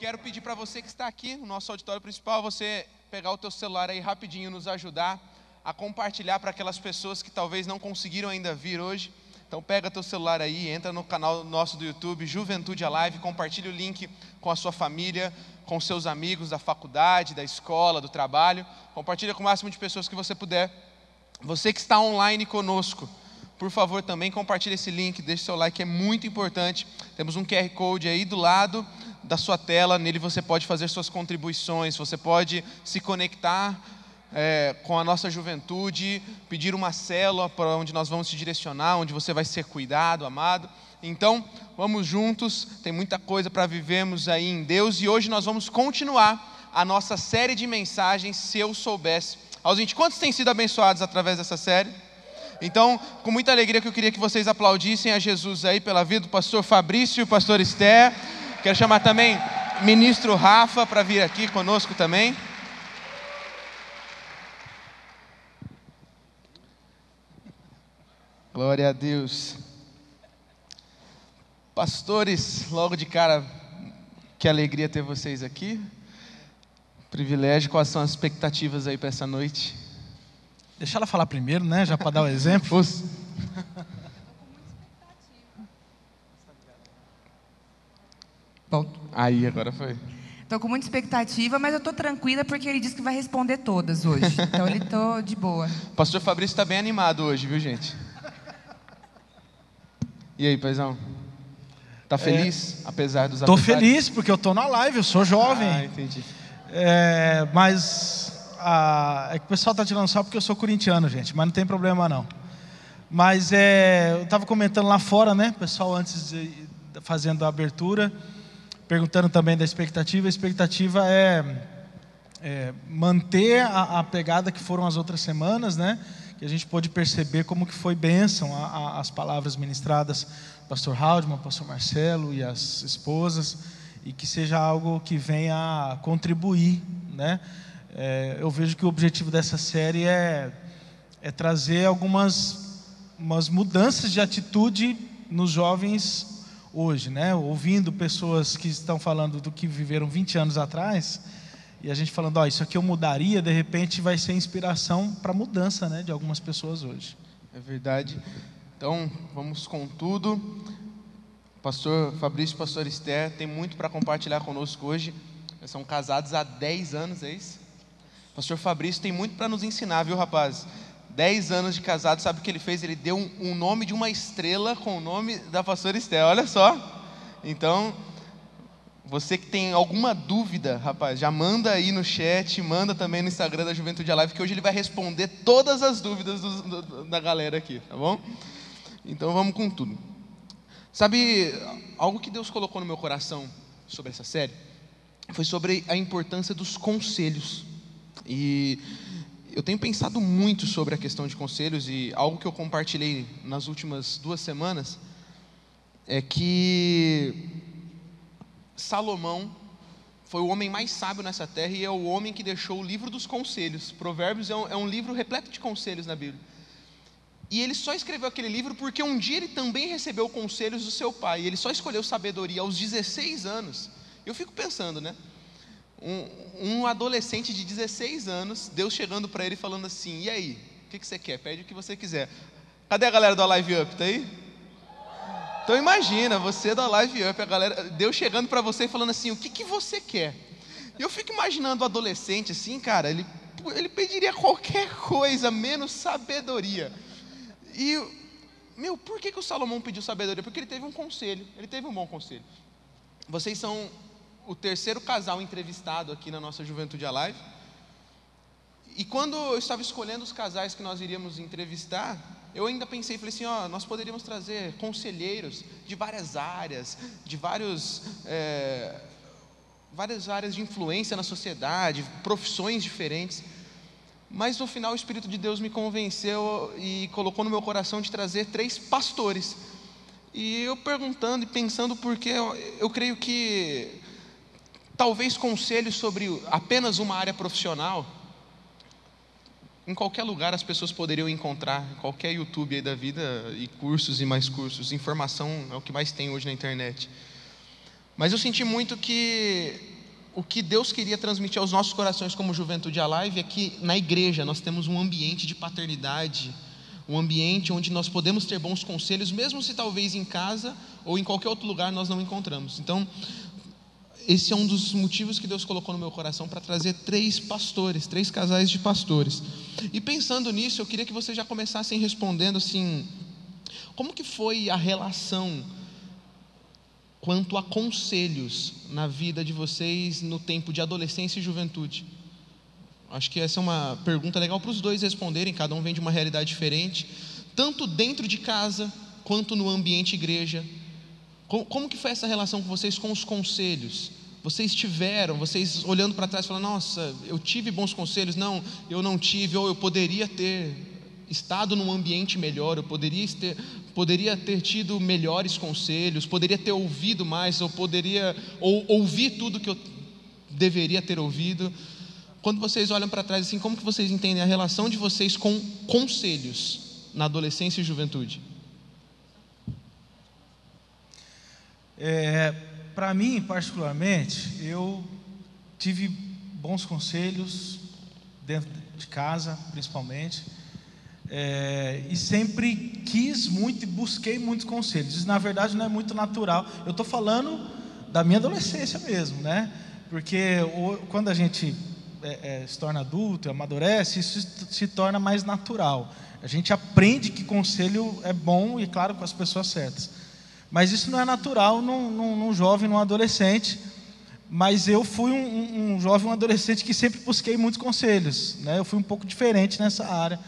quero pedir para você que está aqui no nosso auditório principal, você pegar o teu celular aí rapidinho, nos ajudar a compartilhar para aquelas pessoas que talvez não conseguiram ainda vir hoje. Então pega teu celular aí, entra no canal nosso do YouTube, Juventude Alive, compartilha o link com a sua família, com seus amigos da faculdade, da escola, do trabalho. Compartilha com o máximo de pessoas que você puder. Você que está online conosco, por favor também compartilhe esse link, deixe seu like, é muito importante. Temos um QR Code aí do lado da sua tela, nele você pode fazer suas contribuições, você pode se conectar com a nossa juventude, pedir uma célula para onde nós vamos te direcionar, onde você vai ser cuidado, amado. Então, vamos juntos, tem muita coisa para vivermos aí em Deus, e hoje nós vamos continuar a nossa série de mensagens, Se Eu Soubesse. Aos 20, quantos têm sido abençoados através dessa série? Então, com muita alegria que eu queria que vocês aplaudissem a Jesus aí pela vida do pastor Fabrício e o pastor Esther. Quero chamar também o ministro Rafa para vir aqui conosco também. Glória a Deus. Pastores, logo de cara, que alegria ter vocês aqui. Privilégio, quais são as expectativas aí para essa noite? Deixa ela falar primeiro, né? Já para dar o exemplo. Bom, aí, agora foi. estou com muita expectativa, mas eu estou tranquila porque ele disse que vai responder todas hoje. Então ele estou de boa. O pastor Fabrício está bem animado hoje, viu, gente? E aí, paizão? Tá feliz, apesar dos Estou feliz porque eu estou na live, eu sou jovem. Ah, entendi. Mas é que o pessoal está tirando só porque eu sou corintiano, gente, mas não tem problema não. Mas eu estava comentando lá fora, né? O pessoal antes fazendo a abertura, perguntando também da expectativa. A expectativa é manter a pegada que foram as outras semanas, né? Que a gente pôde perceber como que foi bênção as palavras ministradas do pastor Haldman, pastor Marcelo e as esposas, e que seja algo que venha contribuir, né? Eu vejo que o objetivo dessa série é trazer algumas mudanças de atitude nos jovens hoje, né? Ouvindo pessoas que estão falando do que viveram 20 anos atrás, e a gente falando, isso aqui eu mudaria, de repente vai ser inspiração para mudança, né, de algumas pessoas hoje. É verdade. Então, vamos com tudo. Pastor Fabrício e pastor Esther tem muito para compartilhar conosco hoje. Eles são casados há 10 anos, é isso? Pastor Fabrício tem muito para nos ensinar, viu, rapaz? 10 anos de casado, sabe o que ele fez? Ele deu um nome de uma estrela com o nome da pastora Esther, olha só. Então, você que tem alguma dúvida, rapaz, já manda aí no chat, manda também no Instagram da Juventude Alive, que hoje ele vai responder todas as dúvidas da galera aqui, tá bom? Então vamos com tudo. Sabe, algo que Deus colocou no meu coração sobre essa série foi sobre a importância dos conselhos. E eu tenho pensado muito sobre a questão de conselhos, e algo que eu compartilhei nas últimas 2 semanas é que Salomão foi o homem mais sábio nessa terra, e é o homem que deixou o livro dos conselhos. Provérbios é um livro repleto de conselhos na Bíblia. E ele só escreveu aquele livro porque um dia ele também recebeu conselhos do seu pai. E ele só escolheu sabedoria aos 16 anos. Eu fico pensando, né? Um adolescente de 16 anos, Deus chegando para ele e falando assim: e aí, o que você quer? Pede o que você quiser. Cadê a galera do Alive Up? Tá aí? Então imagina, você da Live Up, a galera, Deus chegando para você e falando assim: o que você quer? E eu fico imaginando o adolescente assim, cara, ele pediria qualquer coisa, menos sabedoria. E, por que o Salomão pediu sabedoria? Porque ele teve um conselho, ele teve um bom conselho. Vocês são o 3º casal entrevistado aqui na nossa Juventude Alive. E quando eu estava escolhendo os casais que nós iríamos entrevistar, eu ainda pensei, falei assim, nós poderíamos trazer conselheiros de várias áreas, de várias áreas de influência na sociedade, profissões diferentes. Mas no final o Espírito de Deus me convenceu e colocou no meu coração de trazer 3 pastores. E eu perguntando e pensando por que, eu creio que talvez conselhos sobre apenas uma área profissional, em qualquer lugar as pessoas poderiam encontrar, em qualquer YouTube aí da vida, e cursos e mais cursos, informação é o que mais tem hoje na internet. Mas eu senti muito que o que Deus queria transmitir aos nossos corações como Juventude Alive é que na igreja nós temos um ambiente de paternidade, um ambiente onde nós podemos ter bons conselhos, mesmo se talvez em casa ou em qualquer outro lugar nós não encontramos. Então, esse é um dos motivos que Deus colocou no meu coração para trazer 3 pastores, 3 casais de pastores. E pensando nisso, eu queria que vocês já começassem respondendo assim: como que foi a relação quanto a conselhos na vida de vocês no tempo de adolescência e juventude? Acho que essa é uma pergunta legal para os dois responderem, cada um vem de uma realidade diferente, tanto dentro de casa quanto no ambiente igreja. Como que foi essa relação com vocês com os conselhos? Vocês olhando para trás, falando: nossa, eu tive bons conselhos? Não, eu não tive, ou eu poderia ter estado num ambiente melhor, eu poderia ter tido melhores conselhos, poderia ter ouvido mais, ou ouvir tudo que eu deveria ter ouvido. Quando vocês olham para trás assim, como que vocês entendem a relação de vocês com conselhos na adolescência e juventude? Para mim, particularmente, eu tive bons conselhos dentro de casa, principalmente, e sempre quis muito e busquei muitos conselhos. Isso, na verdade, não é muito natural. Eu estou falando da minha adolescência mesmo, né? Porque quando a gente se torna adulto, amadurece, isso se torna mais natural. A gente aprende que conselho é bom e, claro, com as pessoas certas. Mas isso não é natural num jovem, num adolescente. Mas eu fui um jovem, um adolescente que sempre busquei muitos conselhos, né? Eu fui um pouco diferente nessa área.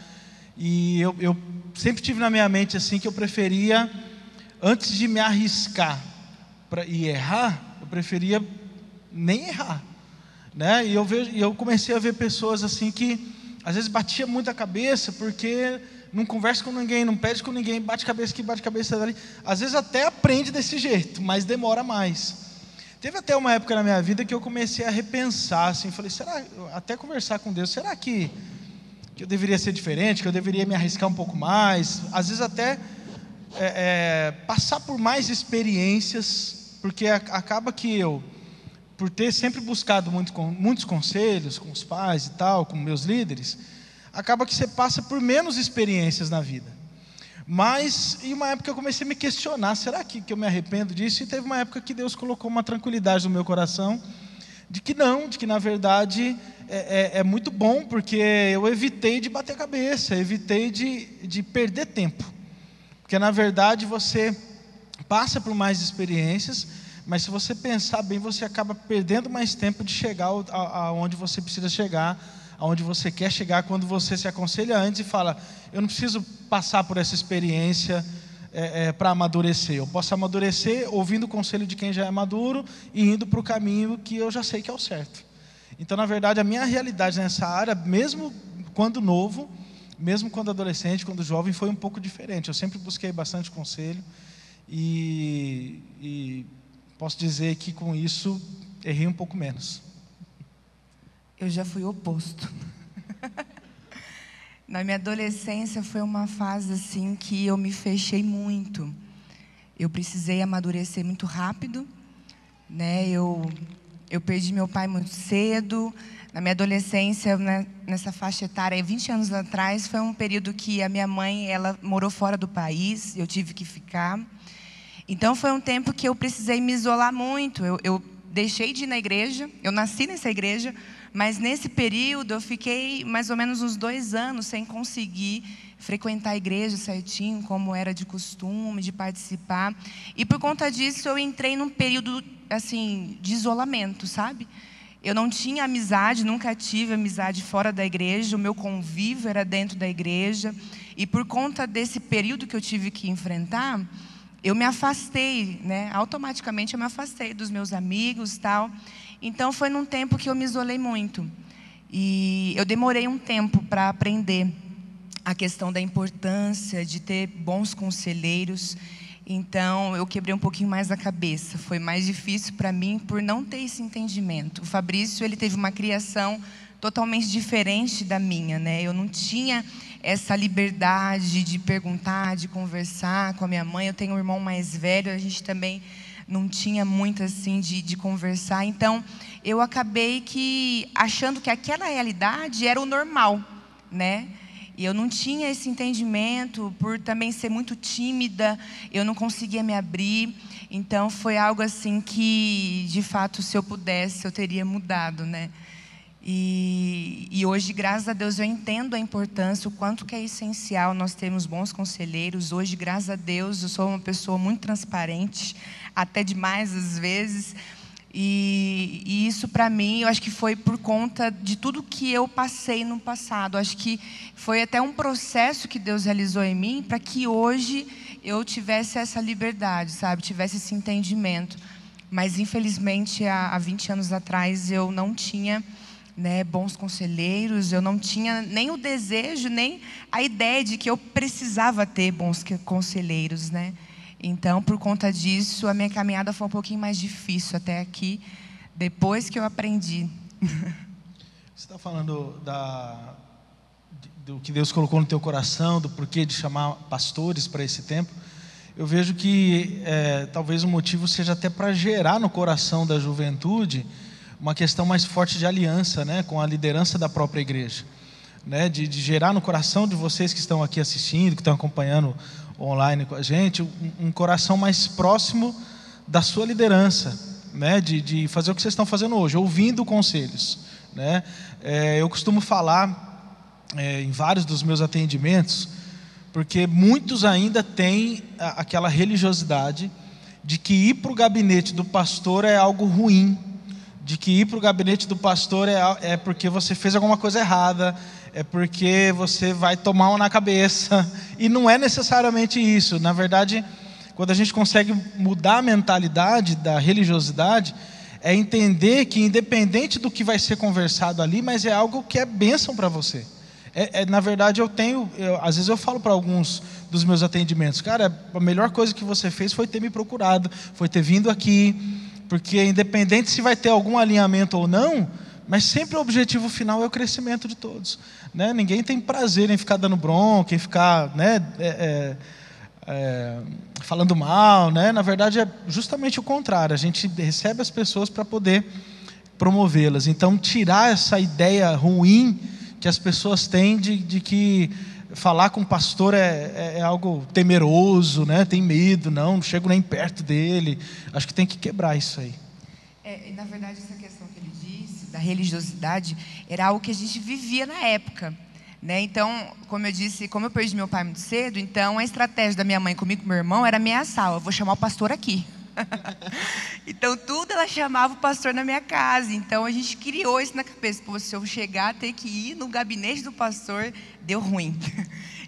E eu sempre tive na minha mente assim que eu preferia, antes de me arriscar e errar, eu preferia nem errar, né? E eu comecei a ver pessoas assim que às vezes batia muito a cabeça porque não conversa com ninguém, não pede com ninguém, bate cabeça aqui, bate cabeça ali. Às vezes até aprende desse jeito, mas demora mais. Teve até uma época na minha vida que eu comecei a repensar assim, falei: será, até conversar com Deus, será que eu deveria ser diferente, que eu deveria me arriscar um pouco mais, às vezes até passar por mais experiências, porque acaba que eu, por ter sempre buscado muitos conselhos com os pais e tal, com meus líderes, acaba que você passa por menos experiências na vida. Mas em uma época eu comecei a me questionar: será que eu me arrependo disso? E teve uma época que Deus colocou uma tranquilidade no meu coração, de que na verdade é muito bom, porque eu evitei de bater a cabeça, evitei de perder tempo, porque na verdade você passa por mais experiências, mas se você pensar bem, você acaba perdendo mais tempo de chegar aonde você precisa chegar, aonde você quer chegar, quando você se aconselha antes e fala: eu não preciso passar por essa experiência para amadurecer, eu posso amadurecer ouvindo o conselho de quem já é maduro e indo para o caminho que eu já sei que é o certo. Então, na verdade, a minha realidade nessa área, mesmo quando novo, mesmo quando adolescente, quando jovem, foi um pouco diferente. Eu sempre busquei bastante conselho e posso dizer que com isso errei um pouco menos. Eu já fui o oposto. Na minha adolescência foi uma fase assim que eu me fechei muito. Eu precisei amadurecer muito rápido, né? Eu perdi meu pai muito cedo. Na minha adolescência, né, nessa faixa etária, 20 anos atrás, foi um período que a minha mãe, ela morou fora do país, eu tive que ficar. Então foi um tempo que eu precisei me isolar muito. Eu deixei de ir na igreja, eu nasci nessa igreja, mas nesse período eu fiquei mais ou menos uns 2 anos sem conseguir frequentar a igreja certinho, como era de costume, de participar. E por conta disso eu entrei num período assim de isolamento, sabe? Eu não tinha amizade, nunca tive amizade fora da igreja, o meu convívio era dentro da igreja. E por conta desse período que eu tive que enfrentar, eu me afastei, né? Automaticamente eu me afastei dos meus amigos e tal. Então foi num tempo que eu me isolei muito. E eu demorei um tempo para aprender a questão da importância de ter bons conselheiros. Então eu quebrei um pouquinho mais a cabeça. Foi mais difícil para mim por não ter esse entendimento. O Fabrício, ele teve uma criação totalmente diferente da minha, né? Eu não tinha essa liberdade de perguntar, de conversar com a minha mãe. Eu tenho um irmão mais velho, a gente também não tinha muito assim de conversar. Então, eu acabei achando que aquela realidade era o normal, né? E eu não tinha esse entendimento, por também ser muito tímida, eu não conseguia me abrir. Então, foi algo assim que, de fato, se eu pudesse, eu teria mudado, né? E hoje, graças a Deus, eu entendo a importância, o quanto que é essencial nós termos bons conselheiros. Hoje, graças a Deus, eu sou uma pessoa muito transparente, até demais às vezes. E isso, para mim, eu acho que foi por conta de tudo que eu passei no passado. Acho que foi até um processo que Deus realizou em mim para que hoje eu tivesse essa liberdade, sabe? Tivesse esse entendimento. Mas, infelizmente, há 20 anos atrás, eu não tinha, né, bons conselheiros. Eu não tinha nem o desejo, nem a ideia de que eu precisava ter bons conselheiros, né? Então, por conta disso, a minha caminhada foi um pouquinho mais difícil até aqui, depois que eu aprendi. Você está falando do que Deus colocou no teu coração, do porquê de chamar pastores para esse tempo. Eu vejo que talvez o motivo seja até para gerar no coração da juventude uma questão mais forte de aliança, né, com a liderança da própria igreja, né, de gerar no coração de vocês que estão aqui assistindo, que estão acompanhando online com a gente, um coração mais próximo da sua liderança, né, de fazer o que vocês estão fazendo hoje, ouvindo conselhos, né. Eu costumo falar em vários dos meus atendimentos, porque muitos ainda têm aquela religiosidade de que ir para o gabinete do pastor é algo ruim, de que ir para o gabinete do pastor é porque você fez alguma coisa errada, é porque você vai tomar uma na cabeça, e não é necessariamente isso. Na verdade, quando a gente consegue mudar a mentalidade da religiosidade, é entender que independente do que vai ser conversado ali, mas é algo que é bênção para você. Na verdade, às vezes eu falo para alguns dos meus atendimentos, cara, a melhor coisa que você fez foi ter me procurado, foi ter vindo aqui, porque independente se vai ter algum alinhamento ou não, mas sempre o objetivo final é o crescimento de todos, né? Ninguém tem prazer em ficar dando bronca, em ficar, né, falando mal, né? Na verdade é justamente o contrário, a gente recebe as pessoas para poder promovê-las. Então, tirar essa ideia ruim que as pessoas têm de que falar com o pastor é algo temeroso, né? Tem medo, não chego nem perto dele. Acho que tem que quebrar isso aí. Na verdade, essa questão que ele disse, da religiosidade, era algo que a gente vivia na época, né? Então, como eu disse, como eu perdi meu pai muito cedo, então a estratégia da minha mãe comigo e com meu irmão era ameaçar: eu vou chamar o pastor aqui. Então, tudo ela chamava o pastor na minha casa. Então, a gente criou isso na cabeça: pô, se eu chegar a ter que ir no gabinete do pastor, deu ruim.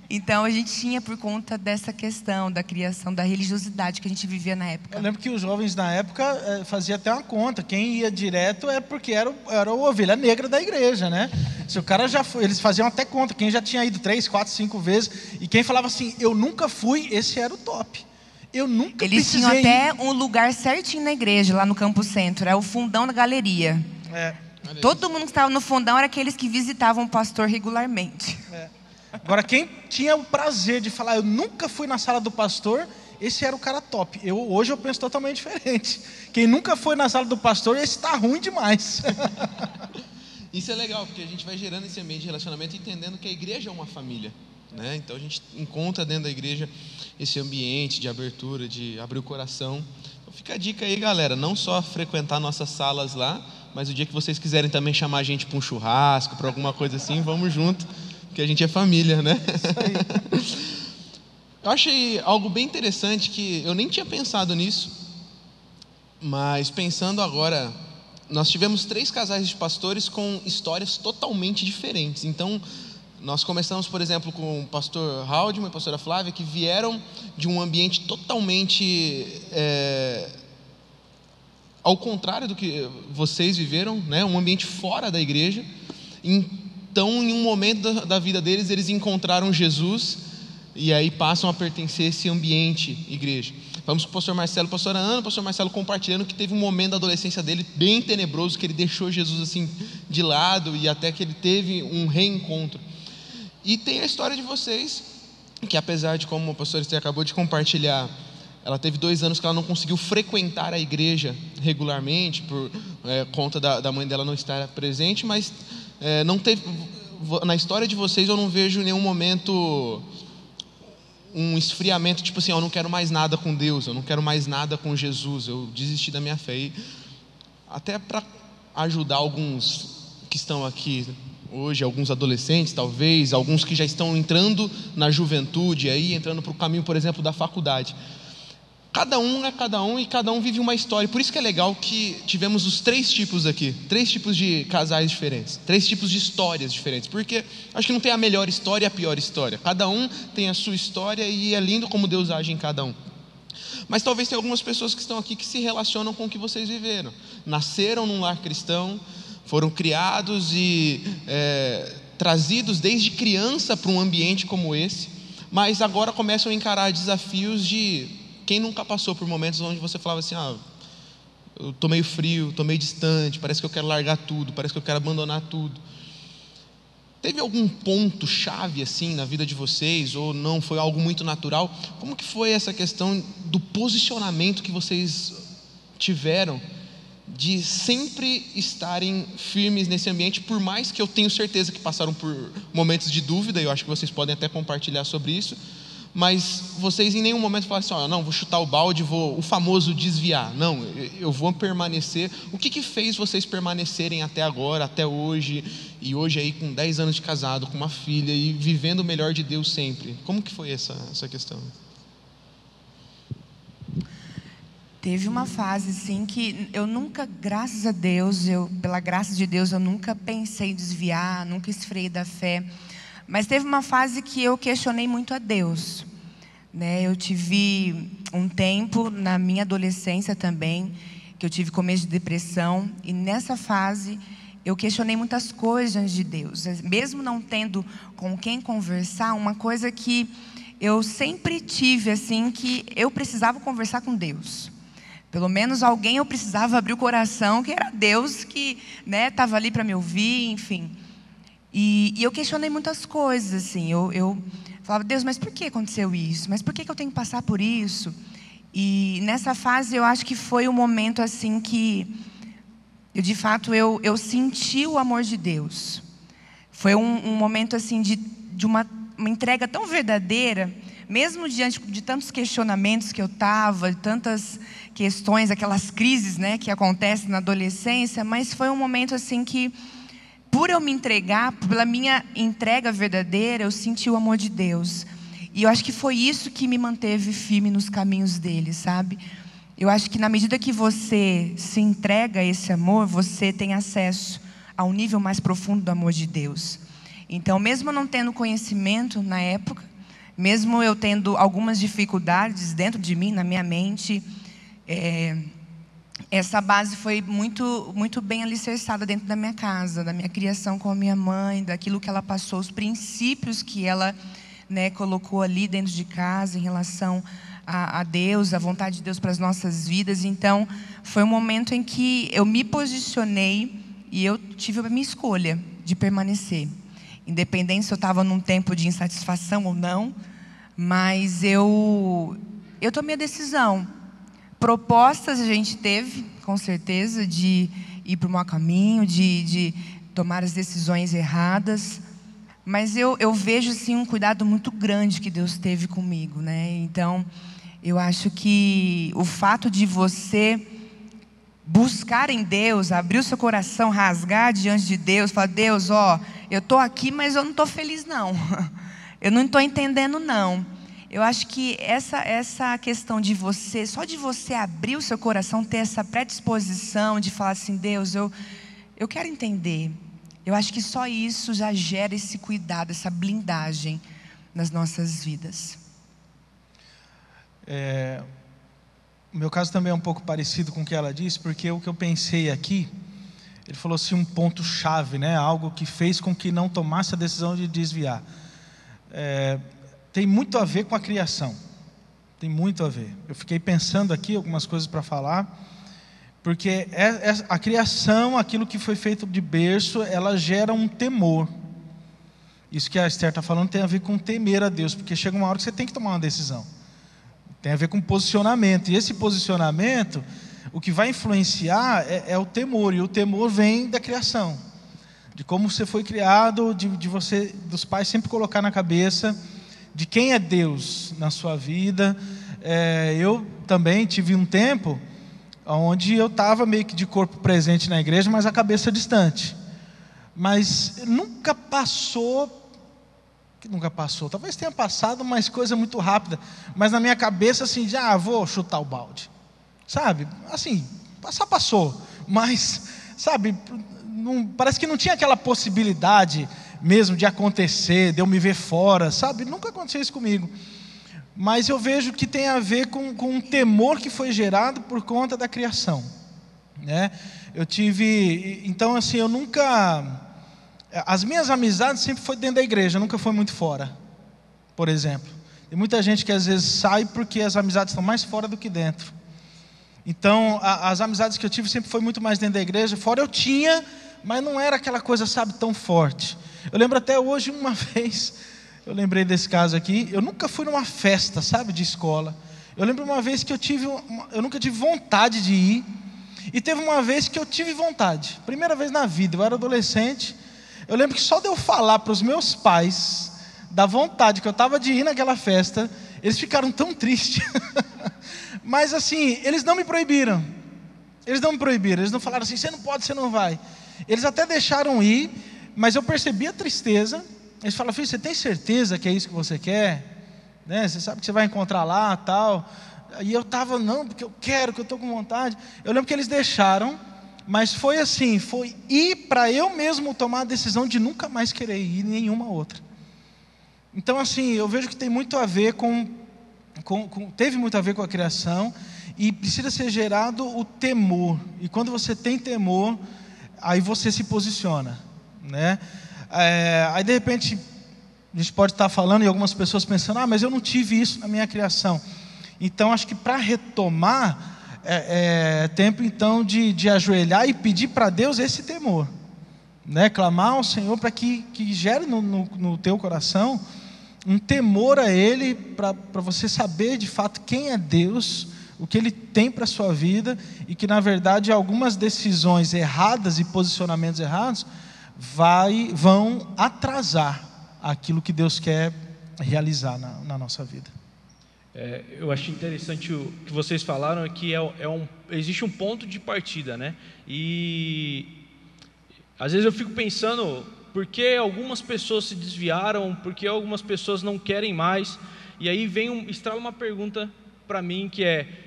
Então, a gente tinha, por conta dessa questão da criação, da religiosidade que a gente vivia na época. Eu lembro que os jovens na época faziam até uma conta: quem ia direto é porque era a ovelha negra da igreja, né? Se o cara já foi, eles faziam até conta, quem já tinha ido 3, 4, 5 vezes, e quem falava assim, eu nunca fui, esse era o top. Eu nunca Eles tinham até um lugar certinho na igreja, lá no Campo Centro, era o fundão da galeria. Todo mundo que estava no fundão era aqueles que visitavam o pastor regularmente. Agora, quem tinha o prazer de falar, eu nunca fui na sala do pastor, esse era o cara top. Hoje eu penso totalmente diferente. Quem nunca foi na sala do pastor, esse está ruim demais. Isso é legal, porque a gente vai gerando esse ambiente de relacionamento, entendendo que a igreja é uma família, né? Então a gente encontra dentro da igreja esse ambiente de abertura, de abrir o coração. Então fica a dica aí, galera, não só frequentar nossas salas lá, mas o dia que vocês quiserem também chamar a gente para um churrasco, para alguma coisa assim, vamos junto, porque a gente é família, né? Isso aí. Eu achei algo bem interessante, que eu nem tinha pensado nisso, mas pensando agora, nós tivemos 3 casais de pastores com histórias totalmente diferentes. Então, nós começamos, por exemplo, com o pastor Haldman e a pastora Flávia, que vieram de um ambiente totalmente ao contrário do que vocês viveram, né? Um ambiente fora da igreja. Então, em um momento da vida deles, eles encontraram Jesus e aí passam a pertencer a esse ambiente igreja. Vamos com o pastor Marcelo, a pastora Ana, o pastor Marcelo compartilhando que teve um momento da adolescência dele bem tenebroso, que ele deixou Jesus assim de lado e até que ele teve um reencontro. E tem a história de vocês, que apesar de, como o pastor Esther acabou de compartilhar, ela teve 2 anos que ela não conseguiu frequentar a igreja regularmente, por conta da mãe dela não estar presente, mas não teve, na história de vocês eu não vejo em nenhum momento um esfriamento, tipo assim, eu não quero mais nada com Deus, eu não quero mais nada com Jesus, eu desisti da minha fé. E até para ajudar alguns que estão aqui hoje, alguns adolescentes talvez, alguns que já estão entrando na juventude, aí entrando para o caminho, por exemplo, da faculdade. Cada um é cada um e cada um vive uma história. Por isso que é legal que tivemos os 3 tipos aqui, 3 tipos de casais diferentes, 3 tipos de histórias diferentes, porque acho que não tem a melhor história e a pior história. Cada um tem a sua história e é lindo como Deus age em cada um. Mas talvez tenha algumas pessoas que estão aqui que se relacionam com o que vocês viveram. Nasceram num lar cristão, foram criados e trazidos desde criança para um ambiente como esse, mas agora começam a encarar desafios de... Quem nunca passou por momentos onde você falava assim, eu estou meio frio, estou meio distante, parece que eu quero largar tudo, parece que eu quero abandonar tudo. Teve algum ponto chave assim na vida de vocês, ou não, foi algo muito natural? Como que foi essa questão do posicionamento que vocês tiveram, de sempre estarem firmes nesse ambiente, por mais que eu tenho certeza que passaram por momentos de dúvida, e eu acho que vocês podem até compartilhar sobre isso, mas vocês em nenhum momento falaram assim, não, vou chutar o balde, o famoso desviar. Não, eu vou permanecer. O que fez vocês permanecerem até agora, até hoje, e hoje aí com 10 anos de casado, com uma filha, e vivendo o melhor de Deus sempre? Como que foi essa questão? Teve uma fase assim que eu nunca, graças a Deus, pela graça de Deus, eu nunca pensei em desviar, nunca esfriei da fé. Mas teve uma fase que eu questionei muito a Deus, né? Eu tive um tempo na minha adolescência também, que eu tive começo de depressão, e nessa fase eu questionei muitas coisas diante de Deus, mesmo não tendo com quem conversar. Uma coisa que eu sempre tive assim, que eu precisava conversar com Deus. Pelo menos alguém eu precisava abrir o coração, que era Deus, que estava ali para me ouvir, enfim. E eu questionei muitas coisas, assim, eu falava, Deus, mas por que aconteceu isso? Mas por que eu tenho que passar por isso? E nessa fase eu acho que foi um momento assim que, de fato, eu senti o amor de Deus. Foi um momento assim de uma entrega tão verdadeira, mesmo diante de tantos questionamentos que eu estava, tantas questões, aquelas crises, que acontecem na adolescência, mas foi um momento assim que, por eu me entregar, pela minha entrega verdadeira, eu senti o amor de Deus. E eu acho que foi isso que me manteve firme nos caminhos dele, sabe? Eu acho que na medida que você se entrega a esse amor, você tem acesso ao nível mais profundo do amor de Deus. Então, mesmo não tendo conhecimento na época, mesmo eu tendo algumas dificuldades dentro de mim, na minha mente, essa base foi muito, muito bem alicerçada dentro da minha casa, da minha criação com a minha mãe, daquilo que ela passou, os princípios que ela colocou ali dentro de casa em relação a Deus, a vontade de Deus para as nossas vidas. Então, foi um momento em que eu me posicionei e eu tive a minha escolha de permanecer. Independente se eu estava num tempo de insatisfação ou não, mas eu tomei a decisão. Propostas a gente teve, com certeza, de ir para o mau caminho, de tomar as decisões erradas. Mas eu vejo, assim, um cuidado muito grande que Deus teve comigo, Então, eu acho que o fato de você buscar em Deus, abrir o seu coração, rasgar diante de Deus, falar, Deus, eu estou aqui, mas eu não estou feliz, não. Eu não estou entendendo, não. Eu acho que essa questão de você, só de você abrir o seu coração, ter essa predisposição de falar assim, Deus, eu quero entender. Eu acho que só isso já gera esse cuidado, essa blindagem nas nossas vidas. O meu caso também é um pouco parecido com o que ela disse, porque o que eu pensei aqui, ele falou assim, um ponto-chave, algo que fez com que não tomasse a decisão de desviar. Tem muito a ver com a criação. Tem muito a ver. Eu fiquei pensando aqui algumas coisas para falar, porque a criação, aquilo que foi feito de berço, ela gera um temor. Isso que a Esther está falando tem a ver com temer a Deus, porque chega uma hora que você tem que tomar uma decisão. Tem a ver com posicionamento. E esse posicionamento, o que vai influenciar é o temor. E o temor vem da criação, de como você foi criado, dos pais sempre colocar na cabeça de quem é Deus na sua vida. Eu também tive um tempo onde eu estava meio que de corpo presente na igreja, mas a cabeça distante. Mas nunca passou, talvez tenha passado, mas coisa muito rápida. Mas na minha cabeça assim, vou chutar o balde, sabe? Assim, passou, mas, sabe, parece que não tinha aquela possibilidade mesmo de acontecer, de eu me ver fora, sabe? Nunca aconteceu isso comigo. Mas eu vejo que tem a ver com um temor que foi gerado por conta da criação, né? Então assim, eu nunca... As minhas amizades sempre foi dentro da igreja, nunca foi muito fora, por exemplo. Tem muita gente que às vezes sai porque as amizades estão mais fora do que dentro. Então, as amizades que eu tive sempre foi muito mais dentro da igreja. Fora eu tinha, mas não era aquela coisa, sabe, tão forte. Eu lembro até hoje, uma vez, eu lembrei desse caso aqui, eu nunca fui numa festa, sabe, de escola. Eu lembro uma vez que eu nunca tive vontade de ir, e teve uma vez que eu tive vontade, primeira vez na vida, eu era adolescente. Eu lembro que só de eu falar para os meus pais da vontade que eu estava de ir naquela festa, eles ficaram tão tristes. Mas assim, eles não me proibiram. Eles não falaram assim, você não pode, você não vai. Eles até deixaram ir, mas eu percebi a tristeza. Eles falaram, filho, você tem certeza que é isso que você quer? Né? Você sabe que você vai encontrar lá, tal. E eu estava, não, porque eu quero, que eu estou com vontade. Eu lembro que eles deixaram, mas foi assim, foi ir para eu mesmo tomar a decisão de nunca mais querer ir em nenhuma outra. Então assim, eu vejo que tem muito a ver teve muito a ver com a criação, e precisa ser gerado o temor. E quando você tem temor, aí você se posiciona, né? Aí de repente a gente pode estar falando e algumas pessoas pensando, mas eu não tive isso na minha criação. Então acho que para retomar é tempo então de ajoelhar e pedir para Deus esse temor, né? Clamar ao Senhor para que gere no teu coração um temor a Ele, para você saber de fato quem é Deus, o que Ele tem para a sua vida, e que na verdade algumas decisões erradas e posicionamentos errados vão atrasar aquilo que Deus quer realizar na nossa vida. Eu acho interessante o que vocês falaram, que existe um ponto de partida, né? E às vezes eu fico pensando, por que algumas pessoas se desviaram, por que algumas pessoas não querem mais? E aí estrala uma pergunta para mim, que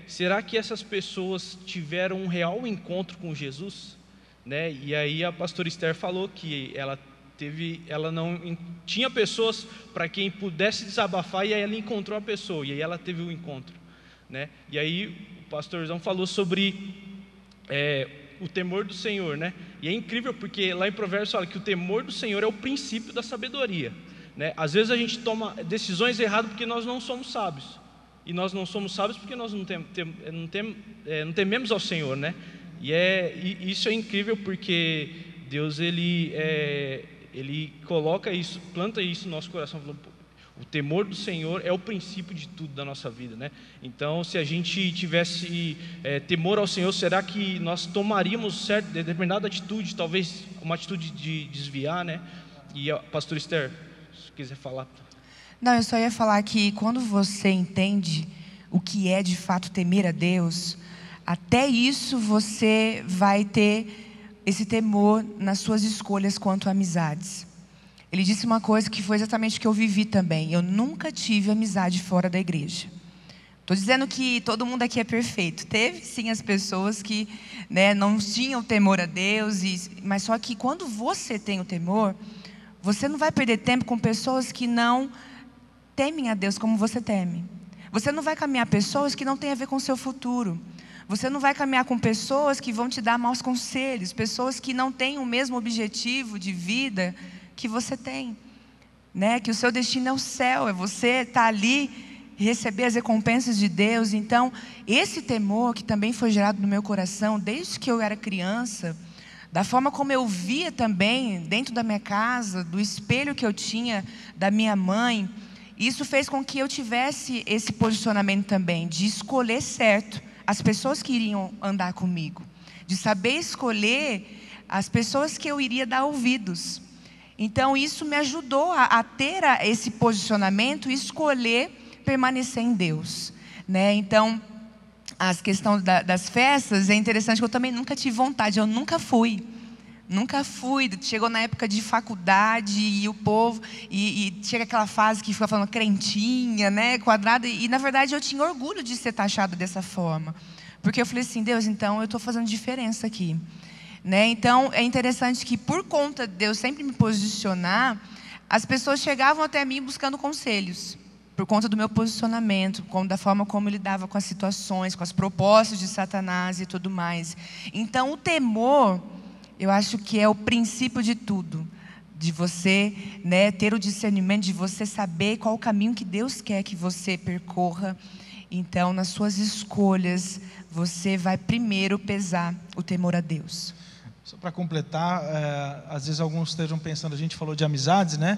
será que essas pessoas tiveram um real encontro com Jesus? Né? E aí a pastora Esther falou que ela não tinha pessoas para quem pudesse desabafar, e aí ela encontrou a pessoa, e aí ela teve o encontro, né? E aí o pastorzão falou sobre o temor do Senhor, né? E é incrível porque lá em Provérbios fala que o temor do Senhor é o princípio da sabedoria, né? Às vezes a gente toma decisões erradas porque nós não somos sábios, e nós não somos sábios porque nós não tememos ao Senhor, né? E isso é incrível porque Deus Ele coloca isso, planta isso no nosso coração, falando, o temor do Senhor é o princípio de tudo da nossa vida, né? Então, se a gente tivesse temor ao Senhor, será que nós tomaríamos determinada atitude, talvez uma atitude de desviar, né? E a pastora Esther, se quiser falar. Não, eu só ia falar que quando você entende o que é de fato temer a Deus, até isso você vai ter esse temor nas suas escolhas quanto a amizades. Ele disse uma coisa que foi exatamente o que eu vivi também. Eu nunca tive amizade fora da igreja. Estou dizendo que todo mundo aqui é perfeito. Teve sim as pessoas que, né, não tinham temor a Deus, mas só que quando você tem o temor, você não vai perder tempo com pessoas que não temem a Deus como você teme. Você não vai caminhar pessoas que não têm a ver com o seu futuro. Você não vai caminhar com pessoas que vão te dar maus conselhos, pessoas que não têm o mesmo objetivo de vida que você tem, né? Que o seu destino é o céu, é você estar ali e receber as recompensas de Deus. Então, esse temor que também foi gerado no meu coração desde que eu era criança, da forma como eu via também dentro da minha casa, do espelho que eu tinha da minha mãe, Isso fez com que eu tivesse esse posicionamento também, de escolher certo as pessoas que iriam andar comigo, de saber escolher as pessoas que eu iria dar ouvidos. Então isso me ajudou a ter esse posicionamento e escolher permanecer em Deus, né? Então, as questões das festas, é interessante que eu também nunca tive vontade, eu nunca fui. Chegou na época de faculdade e o povo, e chega aquela fase que fica falando crentinha, né, quadrada, e na verdade eu tinha orgulho de ser taxada dessa forma, porque eu falei assim, Deus, então eu estou fazendo diferença aqui, né? Então é interessante que por conta de eu sempre me posicionar, as pessoas chegavam até mim buscando conselhos, por conta do meu posicionamento, da forma como eu lidava com as situações, com as propostas de Satanás e tudo mais. Então o temor, eu acho que é o princípio de tudo, de você, né, ter o discernimento, de você saber qual o caminho que Deus quer que você percorra. Então, nas suas escolhas, você vai primeiro pesar o temor a Deus. Só para completar, às vezes alguns estejam pensando, a gente falou de amizades, né?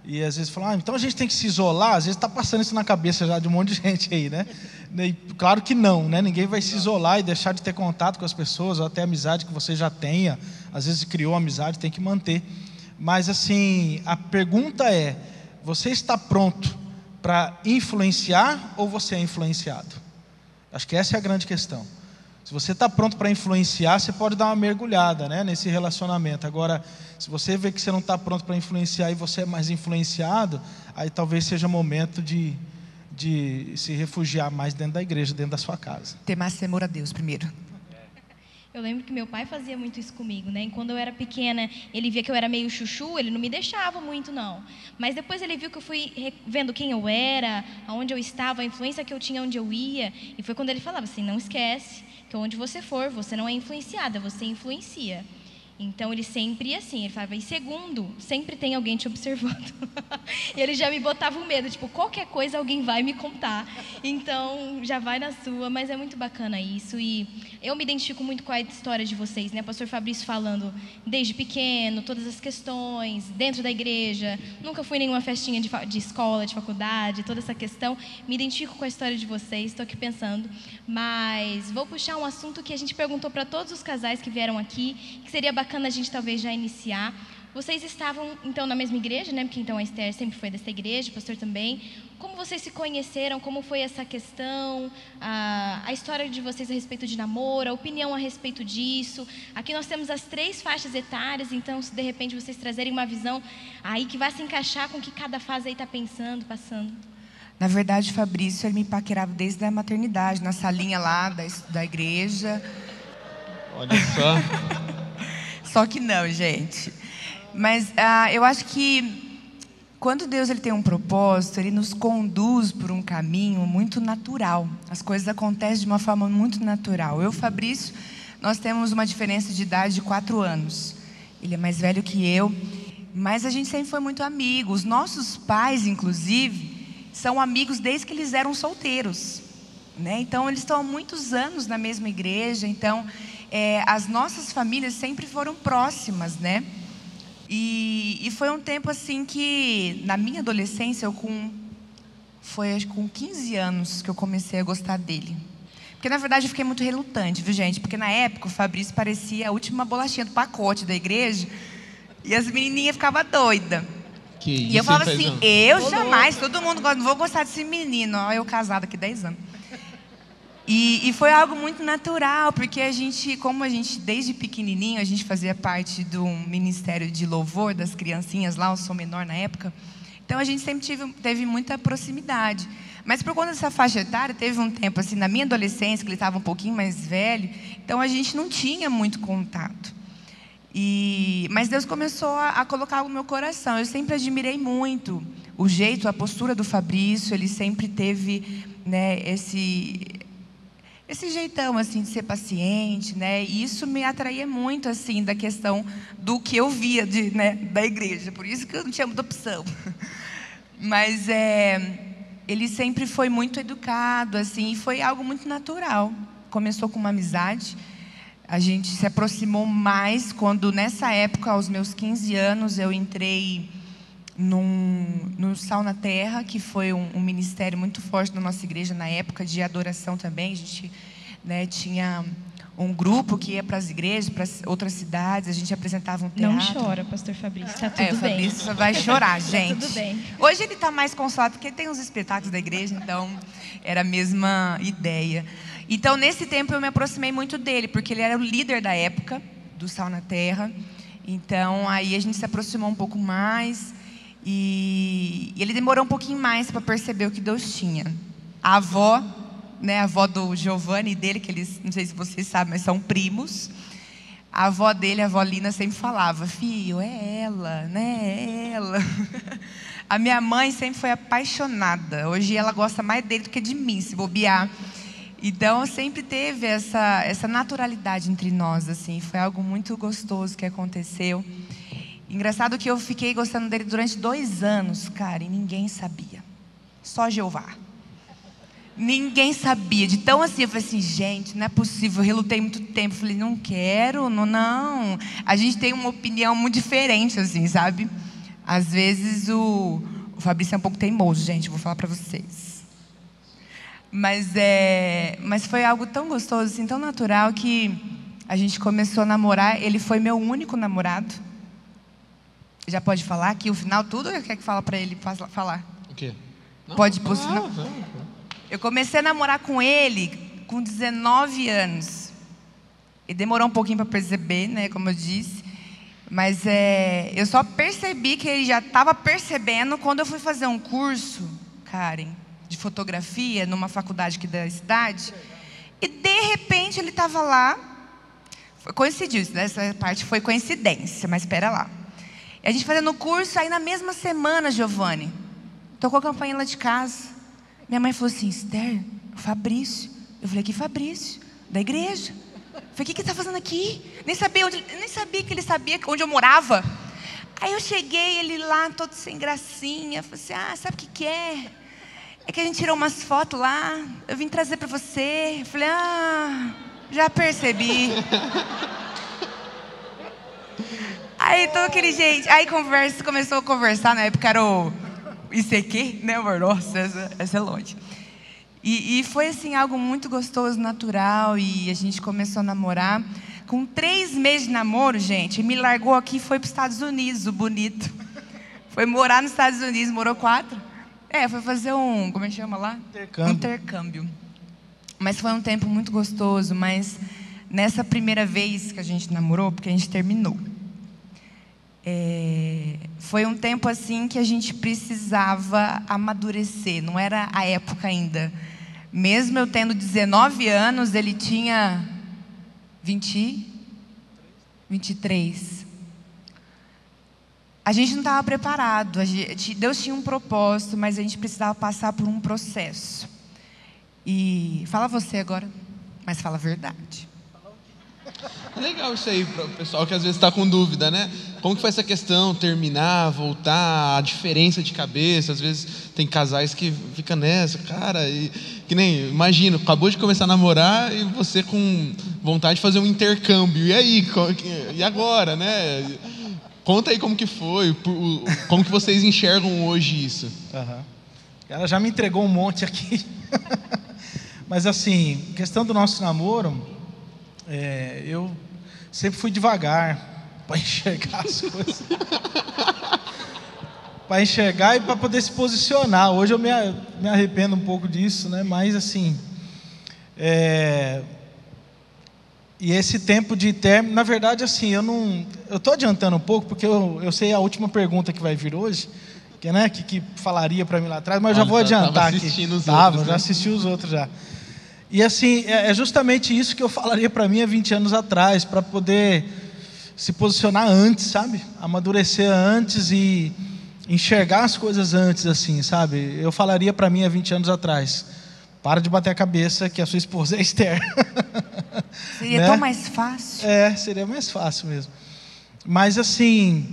E às vezes falam, então a gente tem que se isolar. Às vezes está passando isso na cabeça já de um monte de gente aí, né? E claro que não, né? Ninguém vai se isolar e deixar de ter contato com as pessoas, ou até amizade que você já tenha. Às vezes criou amizade, tem que manter. Mas assim, a pergunta é, você está pronto para influenciar ou você é influenciado? Acho que essa é a grande questão. Se você está pronto para influenciar, você pode dar uma mergulhada, né, nesse relacionamento. Agora, se você vê que você não está pronto para influenciar e você é mais influenciado, aí talvez seja momento de se refugiar mais dentro da igreja, dentro da sua casa. Ter mais temor a Deus primeiro. Eu lembro que meu pai fazia muito isso comigo, né? E quando eu era pequena, ele via que eu era meio chuchu, ele não me deixava muito, não. Mas depois ele viu que eu fui vendo quem eu era, aonde eu estava, a influência que eu tinha onde eu ia. E foi quando ele falava assim, não esquece que onde você for, você não é influenciada, você influencia. Então ele sempre ia assim, ele falava, e segundo, sempre tem alguém te observando. E ele já me botava um medo, tipo, qualquer coisa alguém vai me contar. Então já vai na sua, mas é muito bacana isso. E eu me identifico muito com a história de vocês, né? Pastor Fabrício falando desde pequeno, todas as questões, dentro da igreja. Nunca fui em nenhuma festinha de escola, de faculdade, toda essa questão. Me identifico com a história de vocês, estou aqui pensando. Mas vou puxar um assunto que a gente perguntou para todos os casais que vieram aqui, que seria bacana a gente talvez já iniciar. Vocês estavam então na mesma igreja, né? Porque então a Esther sempre foi dessa igreja, o pastor também. Como vocês se conheceram? Como foi essa questão? A história de vocês a respeito de namoro, a opinião a respeito disso. Aqui nós temos as 3 faixas etárias, então se de repente vocês trazerem uma visão aí que vai se encaixar com o que cada fase aí está pensando, passando. Na verdade, Fabrício, ele me paquerava desde a maternidade, na salinha lá da igreja. Olha só. Só que não, gente. Mas eu acho que quando Deus ele tem um propósito, Ele nos conduz por um caminho muito natural. As coisas acontecem de uma forma muito natural. Eu e o Fabrício, nós temos uma diferença de idade de 4 anos. Ele é mais velho que eu, mas a gente sempre foi muito amigo. Os nossos pais, inclusive, são amigos desde que eles eram solteiros, né? Então, eles estão há muitos anos na mesma igreja. Então, as nossas famílias sempre foram próximas, né? E foi um tempo assim que, na minha adolescência, foi acho que com 15 anos que eu comecei a gostar dele. Porque, na verdade, eu fiquei muito relutante, viu, gente? Porque, na época, o Fabrício parecia a última bolachinha do pacote da igreja. E as menininhas ficavam doidas. E eu falava assim, eu jamais, todo mundo gosta, não vou gostar desse menino. Ó, eu casada aqui 10 anos. E foi algo muito natural, porque como a gente, desde pequenininho, a gente fazia parte do ministério de louvor das criancinhas lá, eu sou menor na época. Então, a gente sempre teve muita proximidade. Mas por conta dessa faixa etária, teve um tempo, assim, na minha adolescência, que ele estava um pouquinho mais velho, então a gente não tinha muito contato. Mas Deus começou a colocar algo no meu coração. Eu sempre admirei muito o jeito, a postura do Fabrício. Ele sempre teve, né, esse jeitão assim de ser paciente, né? E isso me atraía muito assim da questão do que eu via da igreja. Por isso que eu não tinha muita opção. Mas ele sempre foi muito educado, assim, e foi algo muito natural. Começou com uma amizade. A gente se aproximou mais quando, nessa época, aos meus 15 anos, eu entrei no Sal na Terra, que foi um ministério muito forte na nossa igreja na época, de adoração também. A gente, né, tinha um grupo que ia para as igrejas, para outras cidades, a gente apresentava um teatro. Não chora, pastor Fabrício, está tudo o bem. Fabrício só vai chorar, gente. Tudo bem. Hoje ele está mais consolado, porque tem uns espetáculos da igreja, então era a mesma ideia. Então, nesse tempo, eu me aproximei muito dele, porque ele era o líder da época, do Sal na Terra. Então, aí a gente se aproximou um pouco mais, e ele demorou um pouquinho mais para perceber o que Deus tinha. A avó, né, a avó do Giovanni e dele, que eles, não sei se vocês sabem, mas são primos. A avó dele, a avó Lina, sempre falava: filho, é ela, né, é ela. A minha mãe sempre foi apaixonada. Hoje ela gosta mais dele do que de mim, se bobear. Então, sempre teve essa naturalidade entre nós, assim. Foi algo muito gostoso que aconteceu. Engraçado que eu fiquei gostando dele durante 2 anos, cara, e ninguém sabia. Só Jeová. Ninguém sabia. De tão assim, eu falei assim, gente, não é possível. Eu relutei muito tempo. Falei, não quero, não. A gente tem uma opinião muito diferente, assim, sabe? Às vezes o Fabrício é um pouco teimoso, gente, vou falar pra vocês. Mas foi algo tão gostoso, assim, tão natural, que a gente começou a namorar. Ele foi meu único namorado. Já pode falar aqui o final tudo, ou eu quero que fala para ele falar? O quê? Não, pode pôr o final? Eu comecei a namorar com ele com 19 anos. E demorou um pouquinho para perceber, né, como eu disse. Mas eu só percebi que ele já estava percebendo quando eu fui fazer um curso, Karen, de fotografia, numa faculdade aqui da cidade. E, de repente, ele estava lá. Coincidiu, essa parte foi coincidência, mas espera lá. E a gente fazendo o curso, aí na mesma semana, Giovanni, tocou a campainha lá de casa. Minha mãe falou assim, Esther, Fabrício. Eu falei, que Fabrício? Da igreja. Eu falei, o que ele está fazendo aqui? Nem sabia que ele sabia onde eu morava. Aí eu cheguei, ele lá, todo sem gracinha. Falei assim, sabe o que é? É que a gente tirou umas fotos lá, eu vim trazer para você. Eu falei, já percebi. Aí todo aquele jeito, aí começou a conversar, na época era o ICQ, né, amor? Nossa, essa é longe. E foi assim, algo muito gostoso, natural, e a gente começou a namorar. Com 3 meses de namoro, gente, me largou aqui e foi para os Estados Unidos, o bonito. Foi morar nos Estados Unidos, morou 4. Foi fazer como é que chama lá? Intercâmbio. Mas foi um tempo muito gostoso, mas nessa primeira vez que a gente namorou, porque a gente terminou, foi um tempo assim que a gente precisava amadurecer, não era a época ainda. Mesmo eu tendo 19 anos, ele tinha 23. A gente não estava preparado, Deus tinha um propósito, mas a gente precisava passar por um processo. E fala você agora, mas fala a verdade. É legal isso aí para o pessoal que às vezes está com dúvida, né? Como que foi essa questão, terminar, voltar, a diferença de cabeça? Às vezes tem casais que ficam nessa, cara, e que nem, imagina, acabou de começar a namorar e você com vontade de fazer um intercâmbio. E aí, e agora, né? Conta aí como que foi, como que vocês enxergam hoje isso. Uhum. Ela já me entregou um monte aqui. Mas assim, questão do nosso namoro, eu sempre fui devagar para enxergar as coisas. Para enxergar e para poder se posicionar. Hoje eu me arrependo um pouco disso, né? Mas assim, e esse tempo de término, na verdade, assim, eu estou adiantando um pouco, porque eu sei a última pergunta que vai vir hoje, que falaria para mim lá atrás, mas eu já vou adiantar aqui. Já assisti os outros já. E assim, é justamente isso que eu falaria para mim há 20 anos atrás, para poder se posicionar antes, sabe? Amadurecer antes e enxergar as coisas antes, assim, sabe? Eu falaria para mim há 20 anos atrás, para de bater a cabeça que a sua esposa é Esther. Seria tão mais fácil. Seria mais fácil mesmo. Mas assim,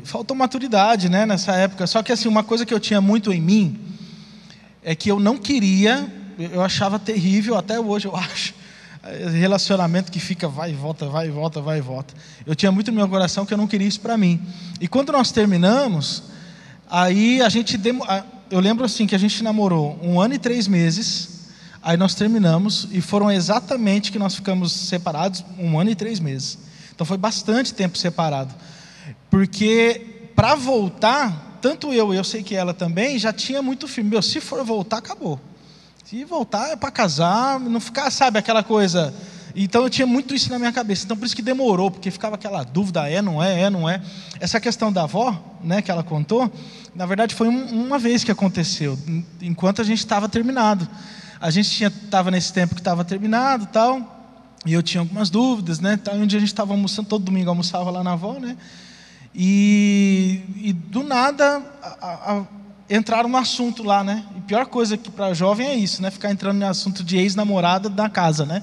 faltou maturidade, né, nessa época. Só que assim, uma coisa que eu tinha muito em mim é que eu não queria, eu achava terrível, até hoje eu acho, relacionamento que fica vai e volta, vai e volta, vai e volta. Eu tinha muito no meu coração que eu não queria isso para mim. E quando nós terminamos, aí eu lembro assim que a gente namorou 1 ano e 3 meses, aí nós terminamos e foram exatamente que nós ficamos separados 1 ano e 3 meses. Então foi bastante tempo separado, porque para voltar, tanto eu sei que ela também, já tinha muito firme. Se for voltar, acabou. Se voltar é para casar, não ficar, sabe, aquela coisa. Então eu tinha muito isso na minha cabeça. Então por isso que demorou, porque ficava aquela dúvida, não é. Essa questão da avó, né, que ela contou, na verdade foi uma vez que aconteceu, enquanto a gente estava terminado. A gente estava nesse tempo que estava terminado, tal, e eu tinha algumas dúvidas, né, tal, e um dia a gente estava almoçando, todo domingo almoçava lá na avó, né, e do nada entraram no assunto lá, né? E pior coisa que para jovem é isso, né? Ficar entrando no assunto de ex-namorada da casa, né?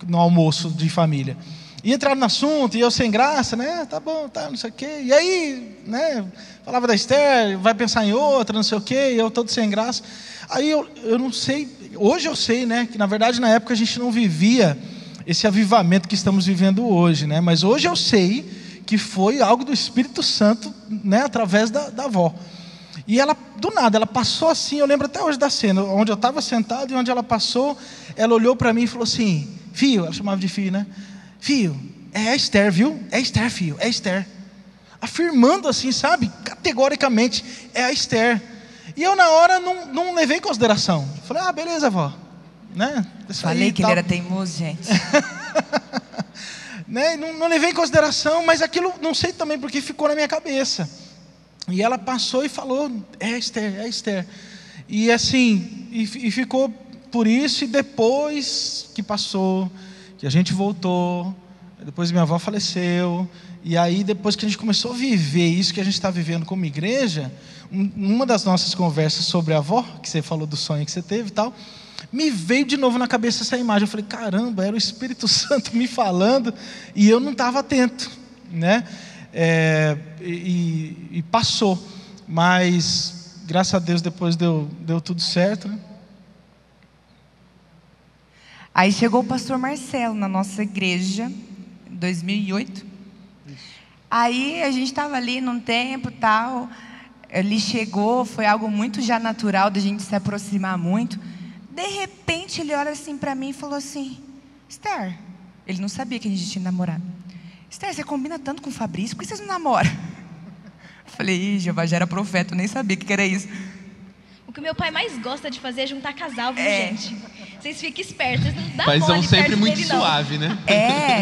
No almoço de família. E entraram no assunto, e eu sem graça, né? Tá bom, tá, não sei o quê. E aí, né? Falava da Esther, vai pensar em outra, não sei o quê, e eu todo sem graça. Aí eu não sei, hoje eu sei, né? Que na verdade na época a gente não vivia esse avivamento que estamos vivendo hoje, né? Mas hoje eu sei que foi algo do Espírito Santo, né? Através da avó. E ela, do nada, ela passou assim, eu lembro até hoje da cena, onde eu estava sentado e onde ela passou, ela olhou para mim e falou assim, filho, ela chamava de filho, né? Filho, é a Esther, viu? É a Esther, filho, é a Esther. Afirmando assim, sabe? Categoricamente, é a Esther. E eu na hora não levei em consideração. Falei, beleza, vó. Né? Falei que ele era teimoso, gente. Né? Não levei em consideração, mas aquilo, não sei também porque ficou na minha cabeça. E ela passou e falou, é a Esther. E assim, e ficou por isso, e depois que passou, que a gente voltou, depois minha avó faleceu, e aí depois que a gente começou a viver isso que a gente está vivendo como igreja, uma das nossas conversas sobre a avó, que você falou do sonho que você teve e tal, me veio de novo na cabeça essa imagem. Eu falei, caramba, era o Espírito Santo me falando, e eu não estava atento, né? E passou, mas graças a Deus depois deu tudo certo, né? Aí chegou o pastor Marcelo na nossa igreja, em 2008. Aí a gente estava ali num tempo tal, ele chegou, foi algo muito já natural da gente se aproximar muito. De repente ele olha assim para mim e falou assim, Esther, ele não sabia que a gente tinha namorado. Esther, você combina tanto com o Fabrício, por que vocês não namoram? Eu falei, Jeová, já era profeta, eu nem sabia o que era isso. O que o meu pai mais gosta de fazer é juntar casal, viu, gente? Vocês fiquem espertos, não dá Paizão mole sempre perto muito dele, não. Suave, né?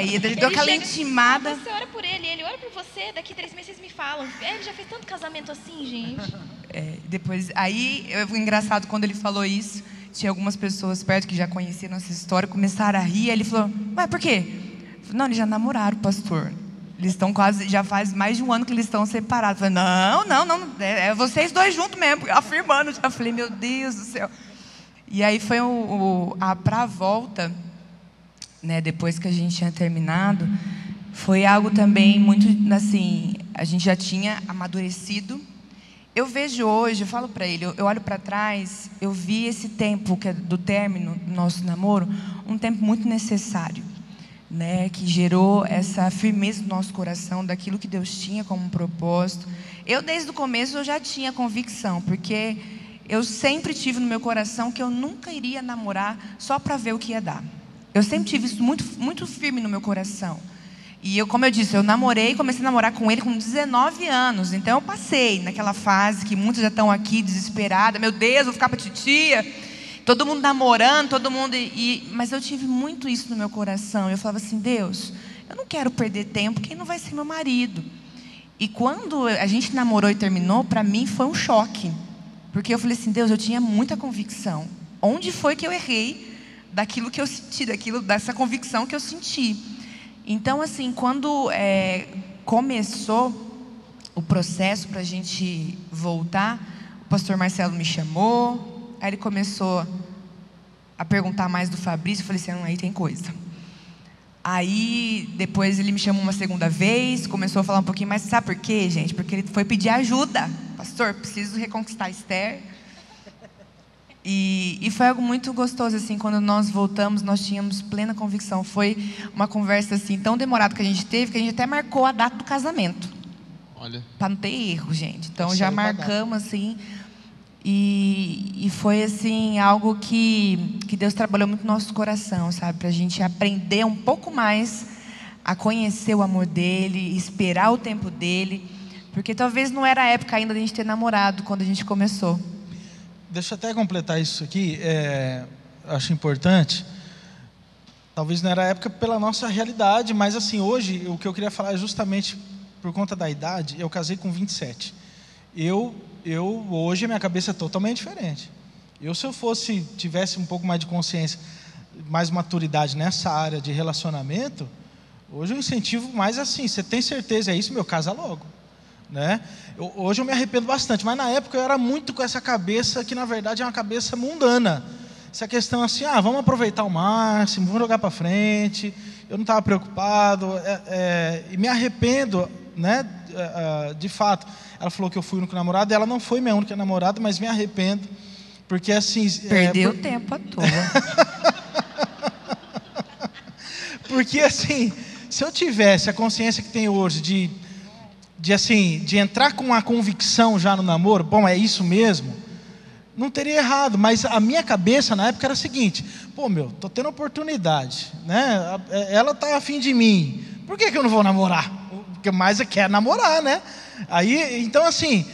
E ele deu aquela chega, intimada. Você ora por ele, ele ora por você, daqui 3 meses vocês me falam. Ele já fez tanto casamento assim, gente. Depois, aí, foi engraçado quando ele falou isso, tinha algumas pessoas perto que já conheciam nossa história, começaram a rir, aí ele falou, mas por quê? Não, eles já namoraram, pastor. Eles estão quase, já faz mais de 1 ano que eles estão separados. Eu falei, não, é vocês dois juntos mesmo, afirmando. Já falei, meu Deus do céu. E aí foi pra volta, né, depois que a gente tinha terminado, foi algo também muito, assim, a gente já tinha amadurecido. Eu vejo hoje, eu falo para ele, eu olho para trás, eu vi esse tempo que é do término do nosso namoro, um tempo muito necessário. Né, que gerou essa firmeza no nosso coração daquilo que Deus tinha como um propósito. Eu desde o começo eu já tinha convicção, porque eu sempre tive no meu coração que eu nunca iria namorar só para ver o que ia dar. Eu sempre tive isso muito, muito firme no meu coração. E eu, como eu disse, eu namorei, comecei a namorar com ele com 19 anos. Então eu passei naquela fase que muitos já estão aqui desesperadas. Meu Deus, vou ficar para titia. Todo mundo namorando, todo mundo... Mas eu tive muito isso no meu coração. Eu falava assim, Deus, eu não quero perder tempo, quem não vai ser meu marido? E quando a gente namorou e terminou, para mim foi um choque. Porque eu falei assim, Deus, eu tinha muita convicção. Onde foi que eu errei daquilo que eu senti, dessa convicção que eu senti? Então, assim, quando começou o processo para a gente voltar, o pastor Marcelo me chamou. Aí ele começou a perguntar mais do Fabrício. Eu falei assim, aí tem coisa. Aí depois ele me chamou uma segunda vez, começou a falar um pouquinho mais. Sabe por quê, gente? Porque ele foi pedir ajuda. Pastor, preciso reconquistar a Esther. E foi algo muito gostoso, assim, quando nós voltamos, nós tínhamos plena convicção. Foi uma conversa, assim, tão demorada que a gente teve, que a gente até marcou a data do casamento. Olha. Para não ter erro, gente. Então, já marcamos, assim, e foi, assim, algo que Deus trabalhou muito no nosso coração, sabe? Para a gente aprender um pouco mais a conhecer o amor dEle, esperar o tempo dEle, porque talvez não era a época ainda de a gente ter namorado quando a gente começou. Deixa eu até completar isso aqui, acho importante. Talvez não era a época pela nossa realidade, mas assim, hoje, o que eu queria falar é justamente por conta da idade. Eu casei com 27. Hoje a minha cabeça é totalmente diferente. Se eu tivesse um pouco mais de consciência, mais maturidade nessa área de relacionamento, hoje eu incentivo mais assim, você tem certeza, é isso, meu, casa logo. Né? Hoje eu me arrependo bastante, mas na época eu era muito com essa cabeça que na verdade é uma cabeça mundana. Essa questão assim, vamos aproveitar o máximo, vamos jogar para frente. Eu não estava preocupado, e me arrependo, né? De fato. Ela falou que eu fui o único namorado, ela não foi minha única namorada, mas me arrependo, porque assim... Perdeu tempo à toa. Porque assim, se eu tivesse a consciência que tenho hoje de entrar com a convicção já no namoro, bom, é isso mesmo, não teria errado, mas a minha cabeça na época era a seguinte, tô tendo oportunidade, né? Ela tá afim de mim, por que eu não vou namorar? Porque mais quer namorar, né? Aí, então assim,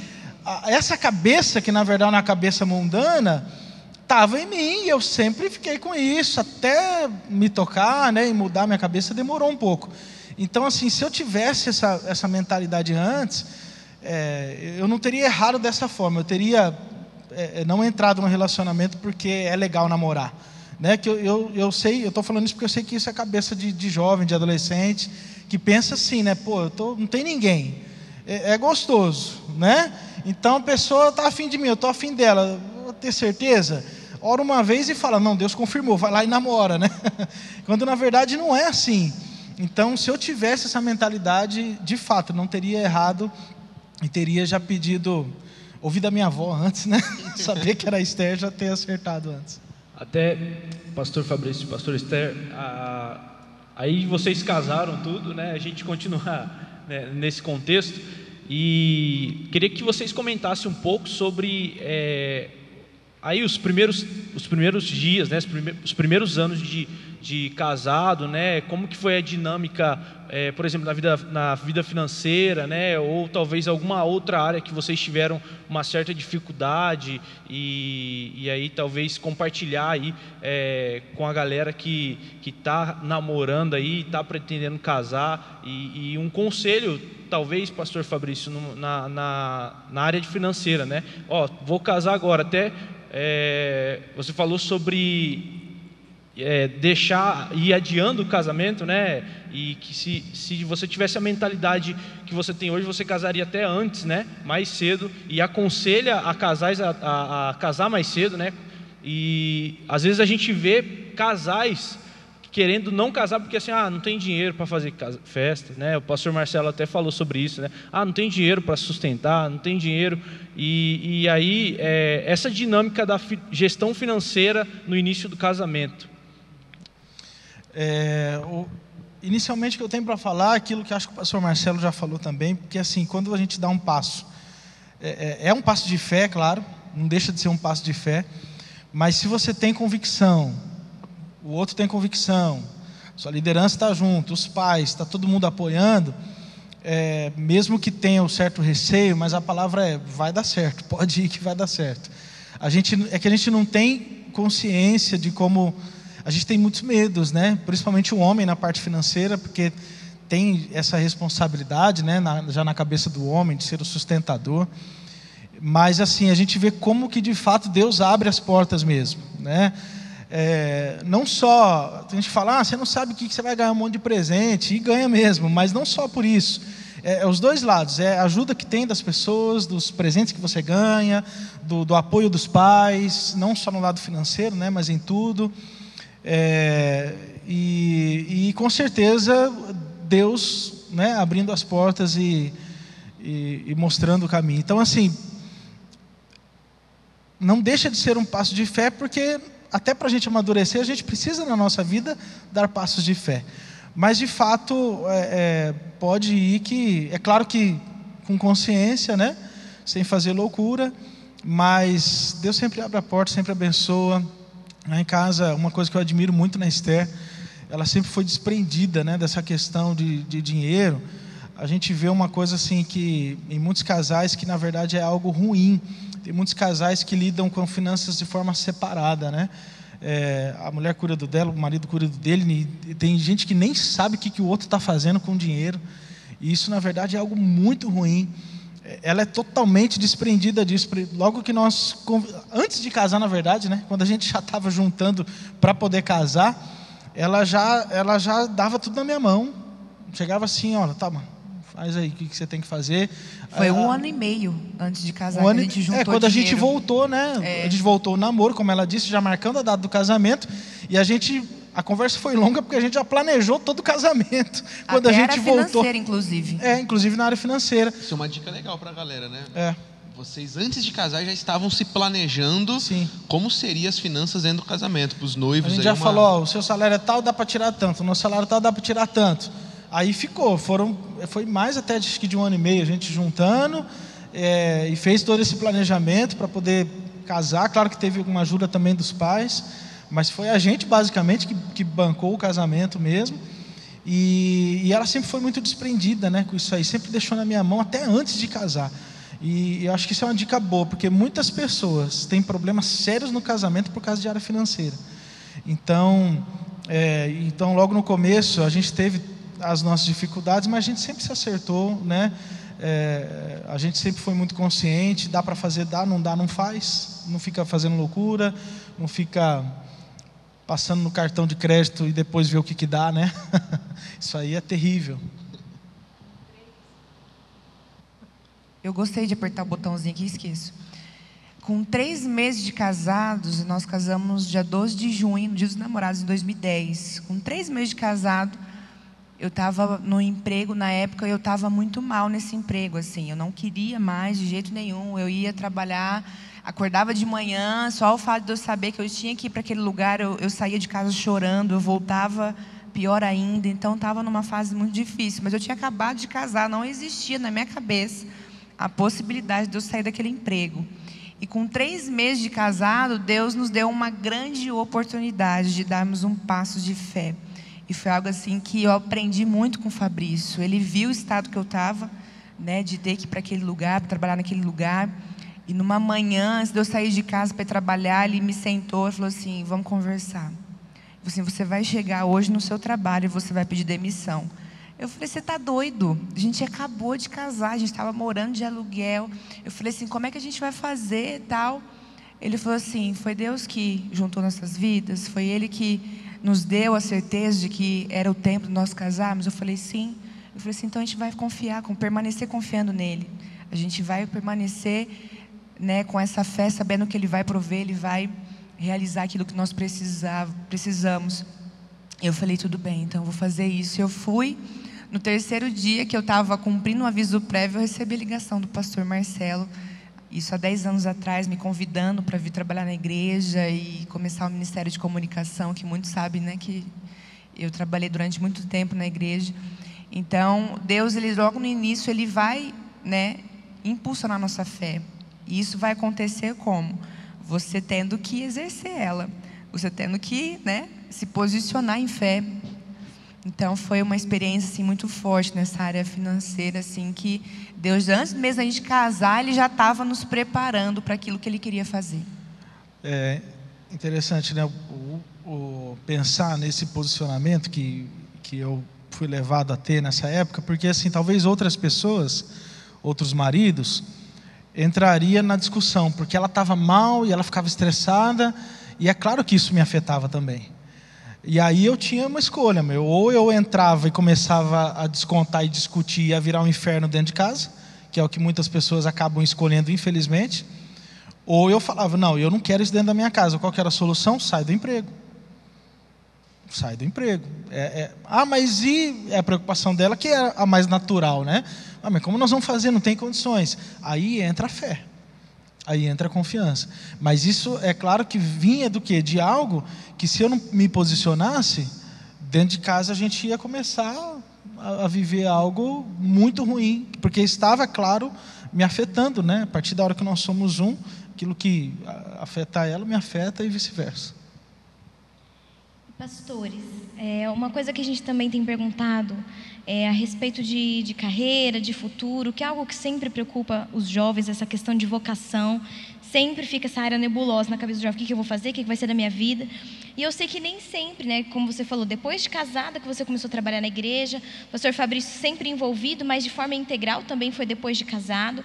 essa cabeça que na verdade é uma cabeça mundana, estava em mim, e eu sempre fiquei com isso, até me tocar, né, e mudar minha cabeça demorou um pouco. Então, assim, se eu tivesse essa mentalidade antes, eu não teria errado dessa forma. Eu teria não entrado no relacionamento porque é legal namorar. Né? Que eu sei, eu estou falando isso porque eu sei que isso é cabeça de jovem, de adolescente, que pensa assim, né? Não tem ninguém. É gostoso, né? Então a pessoa está afim de mim, eu estou afim dela. Vou ter certeza? Ora uma vez e fala, não, Deus confirmou, vai lá e namora, né? Quando na verdade não é assim. Então, se eu tivesse essa mentalidade, de fato, não teria errado e teria já ouvido a minha avó antes, né? Saber que era a Esther, já ter acertado antes. Até, pastor Fabrício, pastor Esther, aí vocês casaram tudo, né? A gente continua, né, nesse contexto, e queria que vocês comentassem um pouco sobre aí os primeiros dias, né? Os primeiros anos de casado, né? Como que foi a dinâmica, por exemplo, na vida financeira, né? Ou talvez alguma outra área que vocês tiveram uma certa dificuldade, e aí talvez compartilhar aí com a galera que está namorando aí, está pretendendo casar, e um conselho, talvez, pastor Fabrício, na área de financeira, né? Vou casar agora, até você falou sobre deixar ir adiando o casamento, né? E que se você tivesse a mentalidade que você tem hoje, você casaria até antes, né? Mais cedo, e aconselha a casais a casar mais cedo, né? E às vezes a gente vê casais querendo não casar porque assim, não tem dinheiro para fazer festa, né? O pastor Marcelo até falou sobre isso, né? Não tem dinheiro para sustentar, não tem dinheiro, e aí essa dinâmica da gestão financeira no início do casamento. Inicialmente o que eu tenho para falar, aquilo que acho que o pastor Marcelo já falou também, porque assim, quando a gente dá um passo, é um passo de fé, claro, não deixa de ser um passo de fé, mas se você tem convicção, o outro tem convicção, sua liderança está junto, os pais, está todo mundo apoiando, mesmo que tenha um certo receio, mas a palavra vai dar certo, pode ir que vai dar certo. Que a gente não tem consciência de como... A gente tem muitos medos, né? Principalmente o homem na parte financeira, porque tem essa responsabilidade, né? Já na cabeça do homem, de ser o sustentador. Mas assim, a gente vê como que de fato Deus abre as portas mesmo, né? Não só, a gente fala, você não sabe o que você vai ganhar, um monte de presente, e ganha mesmo, mas não só por isso. Os dois lados, a ajuda que tem das pessoas, dos presentes que você ganha, do apoio dos pais, não só no lado financeiro, né? Mas em tudo. E com certeza Deus, né, abrindo as portas e mostrando o caminho. Então assim, não deixa de ser um passo de fé, porque até para a gente amadurecer, a gente precisa na nossa vida dar passos de fé. Mas de fato, pode ir que, é claro que com consciência, né? Sem fazer loucura, mas Deus sempre abre a porta, sempre abençoa. Lá em casa, uma coisa que eu admiro muito na Esther, ela sempre foi desprendida, né, dessa questão de dinheiro. A gente vê uma coisa assim que em muitos casais que na verdade é algo ruim. Tem muitos casais que lidam com finanças de forma separada, né? A mulher cuida do dela, o marido cuida do dele, e tem gente que nem sabe o que o outro está fazendo com o dinheiro. E isso na verdade é algo muito ruim. Ela é totalmente desprendida disso. Logo que antes de casar, na verdade, né? Quando a gente já estava juntando para poder casar, ela já dava tudo na minha mão. Chegava assim, olha, tá, mano, faz aí o que você tem que fazer. Foi 1 ano e meio antes de casar que a gente juntou quando a gente dinheiro. voltou, né? A gente voltou o namoro, como ela disse, já marcando a data do casamento. E a conversa foi longa porque a gente já planejou todo o casamento. Quando Até a gente área voltou, financeira, inclusive. Inclusive na área financeira. Isso é uma dica legal para a galera, né? Vocês, antes de casar, já estavam se planejando. Sim. Como seriam as finanças dentro do casamento, para os noivos. A gente já falou, o seu salário é tal, dá para tirar tanto. O nosso salário é tal, dá para tirar tanto. Aí foi mais até acho que de 1 ano e meio a gente juntando, e fez todo esse planejamento para poder casar. Claro que teve alguma ajuda também dos pais, mas foi a gente basicamente que bancou o casamento mesmo. E ela sempre foi muito desprendida, né, com isso aí, sempre deixou na minha mão até antes de casar. E eu acho que isso é uma dica boa, porque muitas pessoas têm problemas sérios no casamento por causa de área financeira. Então logo no começo a gente teve as nossas dificuldades, mas a gente sempre se acertou, né? A gente sempre foi muito consciente, dá para fazer, dá, não faz, não fica fazendo loucura, não fica passando no cartão de crédito e depois ver o que dá, né? Isso aí é terrível. Eu gostei de apertar o botãozinho aqui e esqueço. Com 3 meses de casados, nós casamos dia 12 de junho, no Dia dos Namorados, em 2010. Com 3 meses de casado, eu estava no emprego, na época eu estava muito mal nesse emprego, assim, eu não queria mais de jeito nenhum. Eu ia trabalhar, acordava de manhã, só o fato de eu saber que eu tinha que ir para aquele lugar, eu saía de casa chorando, eu voltava pior ainda. Então estava numa fase muito difícil, mas eu tinha acabado de casar, não existia na minha cabeça a possibilidade de eu sair daquele emprego. E com 3 meses de casado, Deus nos deu uma grande oportunidade de darmos um passo de fé. E foi algo assim que eu aprendi muito com o Fabrício. Ele viu o estado que eu estava, né, de ter que ir para aquele lugar, para trabalhar naquele lugar. E numa manhã, antes de eu sair de casa para ir trabalhar, ele me sentou e falou assim: vamos conversar. Assim, você vai chegar hoje no seu trabalho e você vai pedir demissão. Eu falei: você está doido? A gente acabou de casar, a gente estava morando de aluguel. Eu falei assim: como é que a gente vai fazer e tal? Ele falou assim: foi Deus que juntou nossas vidas, foi Ele que nos deu a certeza de que era o tempo de nós casarmos. Eu falei: sim. Eu falei assim: então a gente vai permanecer confiando nele. A gente vai permanecer, né, com essa fé, sabendo que Ele vai prover, Ele vai realizar aquilo que nós precisamos. Eu falei: tudo bem, então eu vou fazer isso. Eu fui. No 3º dia que eu estava cumprindo um aviso prévio, eu recebi a ligação do pastor Marcelo, isso há 10 anos atrás, me convidando para vir trabalhar na igreja e começar o Ministério de Comunicação, que muitos sabem, né, que eu trabalhei durante muito tempo na igreja. Então, Deus, Ele logo no início, Ele vai, né, impulsionar a nossa fé. E isso vai acontecer como? Você tendo que exercer ela, você tendo que, né, se posicionar em fé. Então foi uma experiência assim muito forte nessa área financeira, assim, que Deus, antes mesmo da gente casar, Ele já estava nos preparando para aquilo que Ele queria fazer. É interessante, né, o pensar nesse posicionamento que eu fui levado a ter nessa época, porque assim, talvez outras pessoas, outros maridos, entraria na discussão, porque ela estava mal e ela ficava estressada, e é claro que isso me afetava também. E aí eu tinha uma escolha, ou eu entrava e começava a descontar e discutir, ia virar um inferno dentro de casa, que é o que muitas pessoas acabam escolhendo, infelizmente, ou eu falava: não, eu não quero isso dentro da minha casa. Qual que era a solução? Sai do emprego. Sai do emprego. Mas e a preocupação dela, que é a mais natural, né? Mas como nós vamos fazer? Não tem condições. Aí entra a fé. Aí entra a confiança. Mas isso é claro que vinha do quê? De algo que, se eu não me posicionasse, dentro de casa a gente ia começar a viver algo muito ruim, porque estava, claro, me afetando, né? A partir da hora que nós somos um, aquilo que afeta ela me afeta e vice-versa. Pastores, uma coisa que a gente também tem perguntado a respeito de carreira, de futuro, que é algo que sempre preocupa os jovens, essa questão de vocação. Sempre fica essa área nebulosa na cabeça do jovem: o que eu vou fazer, o que vai ser da minha vida? E eu sei que nem sempre, né, como você falou, depois de casada que você começou a trabalhar na igreja, o pastor Fabrício sempre envolvido, mas de forma integral também foi depois de casado.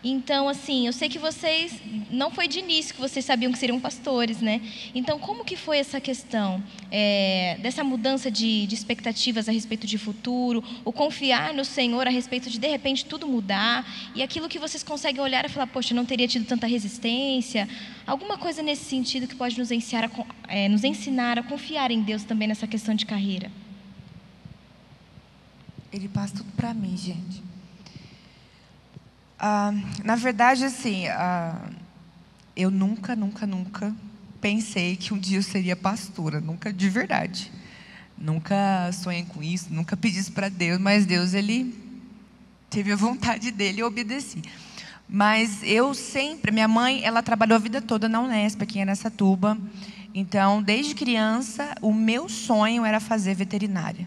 Então, assim, eu sei que vocês, não foi de início que vocês sabiam que seriam pastores, né? Então, como que foi essa questão dessa mudança de expectativas a respeito de futuro, o confiar no Senhor a respeito de repente, tudo mudar, e aquilo que vocês conseguem olhar e falar: poxa, eu não teria tido tanta resistência? Alguma coisa nesse sentido que pode nos ensinar a confiar em Deus também nessa questão de carreira? Ele passa tudo para mim, gente. Na verdade, assim, eu nunca pensei que um dia eu seria pastora, nunca, de verdade. Nunca sonhei com isso, nunca pedi isso para Deus, mas Deus, Ele teve a vontade dEle e eu obedeci. Mas eu sempre, minha mãe, ela trabalhou a vida toda na Unesp, aqui em Araçatuba. Então, desde criança, o meu sonho era fazer veterinária.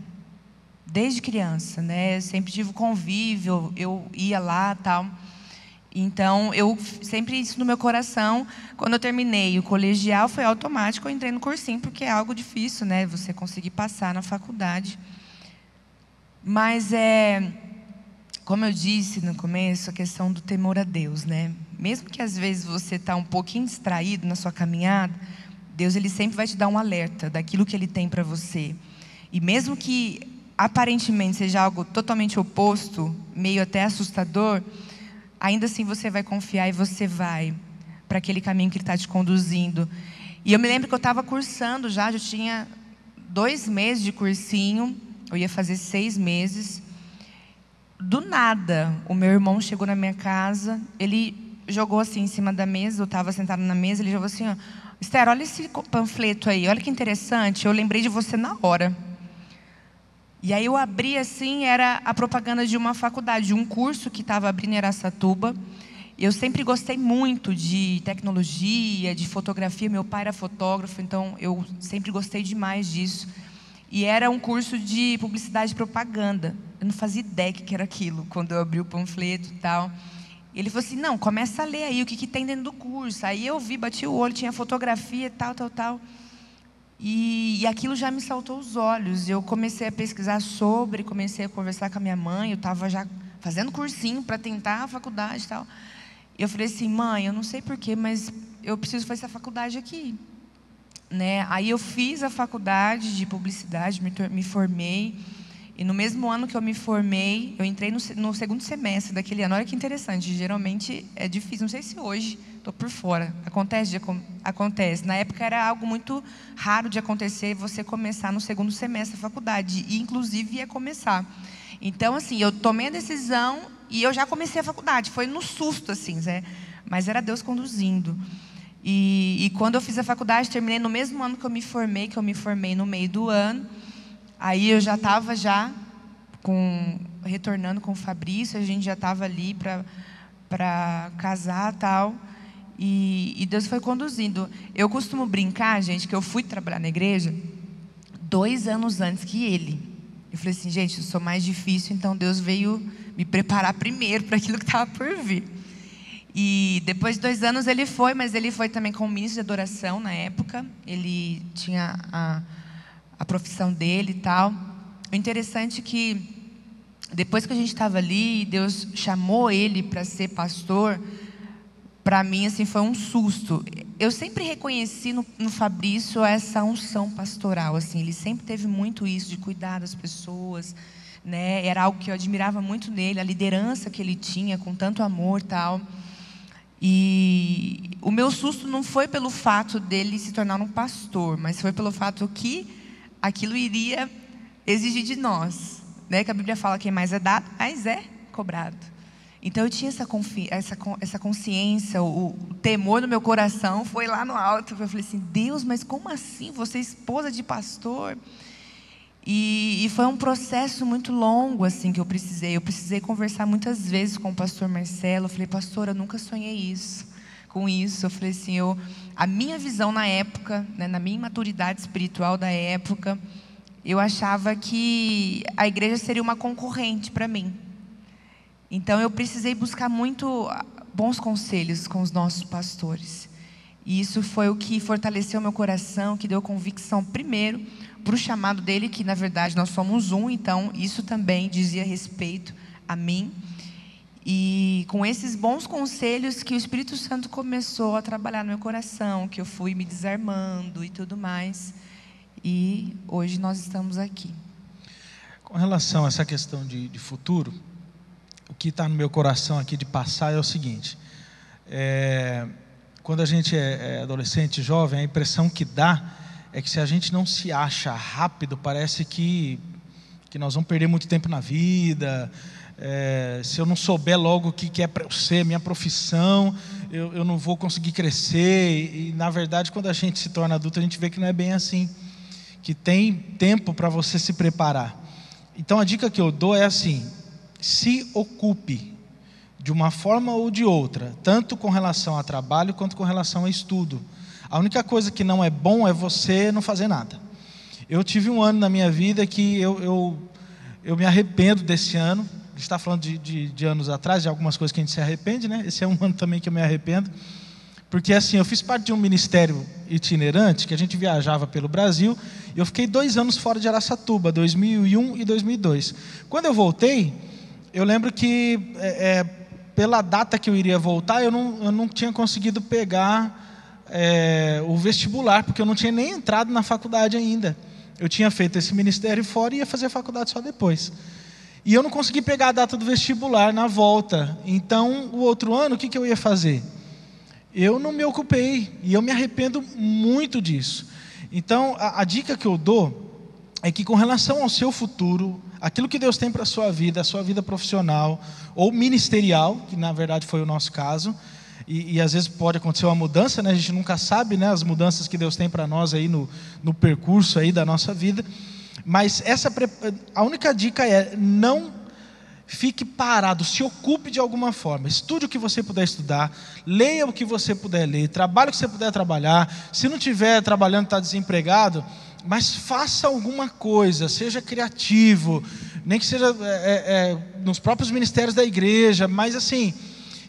Desde criança, né? Eu sempre tive convívio, eu ia lá e tal. Então, eu sempre isso no meu coração. Quando eu terminei o colegial, foi automático, eu entrei no cursinho, porque é algo difícil, né? Você conseguir passar na faculdade. Mas, como eu disse no começo, a questão do temor a Deus, né? Mesmo que às vezes você está um pouquinho distraído na sua caminhada, Deus, Ele sempre vai te dar um alerta daquilo que Ele tem para você. E mesmo que aparentemente seja algo totalmente oposto, meio até assustador, ainda assim você vai confiar e você vai para aquele caminho que Ele está te conduzindo. E eu me lembro que eu estava cursando já tinha 2 meses de cursinho, eu ia fazer 6 meses. Do nada, o meu irmão chegou na minha casa, ele jogou assim em cima da mesa, eu estava sentada na mesa, ele jogou assim: Esther, olha esse panfleto aí, olha que interessante, eu lembrei de você na hora. E aí eu abri assim, era a propaganda de uma faculdade, de um curso que estava abrindo em Araçatuba. Eu sempre gostei muito de tecnologia, de fotografia, meu pai era fotógrafo, então eu sempre gostei demais disso. E era um curso de publicidade e propaganda. Eu não fazia ideia que era aquilo, quando eu abri o panfleto e tal. Ele falou assim: não, começa a ler aí o que tem dentro do curso. Aí eu vi, bati o olho, tinha fotografia, tal. E aquilo já me saltou os olhos. Eu comecei a pesquisar sobre, comecei a conversar com a minha mãe. Eu estava já fazendo cursinho para tentar a faculdade e tal. Eu falei assim: mãe, eu não sei porquê, mas eu preciso fazer essa faculdade aqui, né? Aí eu fiz a faculdade de publicidade, me formei. E no mesmo ano que eu me formei, eu entrei no segundo semestre daquele ano. Olha que interessante, geralmente é difícil, não sei se hoje, estou por fora. Acontece. Na época era algo muito raro de acontecer, você começar no segundo semestre da faculdade, e inclusive ia começar. Então, assim, eu tomei a decisão e eu já comecei a faculdade, foi no susto, assim, né? Mas era Deus conduzindo. E quando eu fiz a faculdade, terminei no mesmo ano que eu me formei no meio do ano. Aí eu já estava retornando com o Fabrício, a gente já estava ali para casar e tal. E Deus foi conduzindo. Eu costumo brincar, gente, que eu fui trabalhar na igreja 2 anos antes que ele. Eu falei assim: gente, eu sou mais difícil, então Deus veio me preparar primeiro para aquilo que estava por vir. E depois de 2 anos ele foi, mas ele foi também como ministro de adoração na época. Ele tinha a profissão dele e tal. O interessante é que depois que a gente estava ali, Deus chamou ele para ser pastor. Para mim, assim, foi um susto. Eu sempre reconheci no Fabrício essa unção pastoral, assim. Ele sempre teve muito isso de cuidar das pessoas, né? Era algo que eu admirava muito nele, a liderança que ele tinha com tanto amor e tal. E o meu susto não foi pelo fato dele se tornar um pastor, mas foi pelo fato que aquilo iria exigir de nós, né? Que a Bíblia fala: quem mais é dado, mais é cobrado. Então eu tinha essa consciência, o temor no meu coração foi lá no alto. Eu falei assim, Deus, mas como assim? Você é esposa de pastor? E foi um processo muito longo assim que eu precisei conversar muitas vezes com o pastor Marcelo. Eu falei, pastor, eu nunca sonhei com isso. Eu falei assim, a minha visão na época, né, na minha maturidade espiritual da época, eu achava que a igreja seria uma concorrente para mim. Então eu precisei buscar muito bons conselhos com os nossos pastores. E isso foi o que fortaleceu meu coração, que deu convicção primeiro para o chamado dele, que na verdade nós somos um, então isso também dizia respeito a mim. E com esses bons conselhos que o Espírito Santo começou a trabalhar no meu coração, que eu fui me desarmando e tudo mais. E hoje nós estamos aqui. Com relação a essa questão de futuro, o que está no meu coração aqui de passar é o seguinte: quando a gente é adolescente, jovem, a impressão que dá é que se a gente não se acha rápido, parece que nós vamos perder muito tempo na vida. Se eu não souber logo o que é para eu ser, minha profissão, eu não vou conseguir crescer. E na verdade, quando a gente se torna adulto, a gente vê que não é bem assim, que tem tempo para você se preparar. Então a dica que eu dou é assim: se ocupe de uma forma ou de outra, tanto com relação a trabalho quanto com relação a estudo. A única coisa que não é bom é você não fazer nada. Eu tive um ano na minha vida que eu me arrependo desse ano. A gente está falando de anos atrás, de algumas coisas que a gente se arrepende, né? Esse é um ano também que eu me arrependo. Porque assim, eu fiz parte de um ministério itinerante, que a gente viajava pelo Brasil, e eu fiquei 2 anos fora de Araçatuba, 2001 e 2002. Quando eu voltei, eu lembro que pela data que eu iria voltar, eu não tinha conseguido pegar o vestibular, porque eu não tinha nem entrado na faculdade ainda. Eu tinha feito esse ministério fora e ia fazer a faculdade só depois. E eu não consegui pegar a data do vestibular na volta. Então, o outro ano, o que eu ia fazer? Eu não me ocupei, e eu me arrependo muito disso. Então, a dica que eu dou é que, com relação ao seu futuro, aquilo que Deus tem para a sua vida profissional ou ministerial, que na verdade foi o nosso caso, e às vezes pode acontecer uma mudança, né? A gente nunca sabe, né, as mudanças que Deus tem para nós aí no percurso aí da nossa vida. Mas a única dica é: não fique parado, se ocupe de alguma forma. Estude o que você puder estudar, leia o que você puder ler, trabalhe o que você puder trabalhar. Se não estiver trabalhando, está desempregado, mas faça alguma coisa, seja criativo, nem que seja nos próprios ministérios da igreja, mas assim,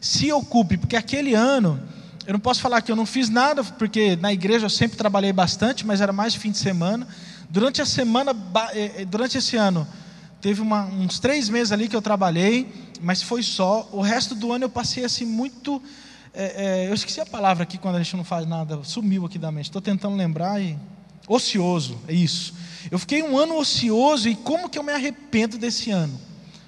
se ocupe, porque aquele ano, eu não posso falar que eu não fiz nada, porque na igreja eu sempre trabalhei bastante, mas era mais de fim de semana. Durante esse ano, teve uns 3 meses ali que eu trabalhei, mas foi só. O resto do ano eu passei assim muito... eu esqueci a palavra aqui quando a gente não faz nada, sumiu aqui da mente. Estou tentando lembrar ocioso, é isso. Eu fiquei um ano ocioso, e como que eu me arrependo desse ano?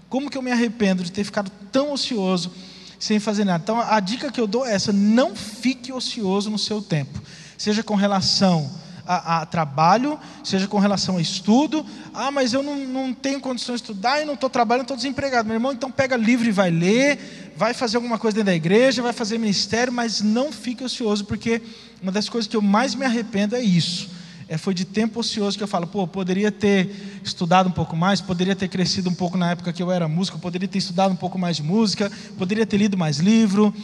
Como que eu me arrependo de ter ficado tão ocioso sem fazer nada? Então a dica que eu dou é essa: não fique ocioso no seu tempo. Seja com relação a trabalho, seja com relação a estudo. Mas eu não tenho condições de estudar e não estou trabalhando, estou desempregado. Meu irmão, então pega livro e vai ler, vai fazer alguma coisa dentro da igreja, vai fazer ministério, mas não fique ocioso, porque uma das coisas que eu mais me arrependo é isso. Foi de tempo ocioso que eu falo, poderia ter estudado um pouco mais, poderia ter crescido um pouco na época que eu era músico, poderia ter estudado um pouco mais de música, poderia ter lido mais livro,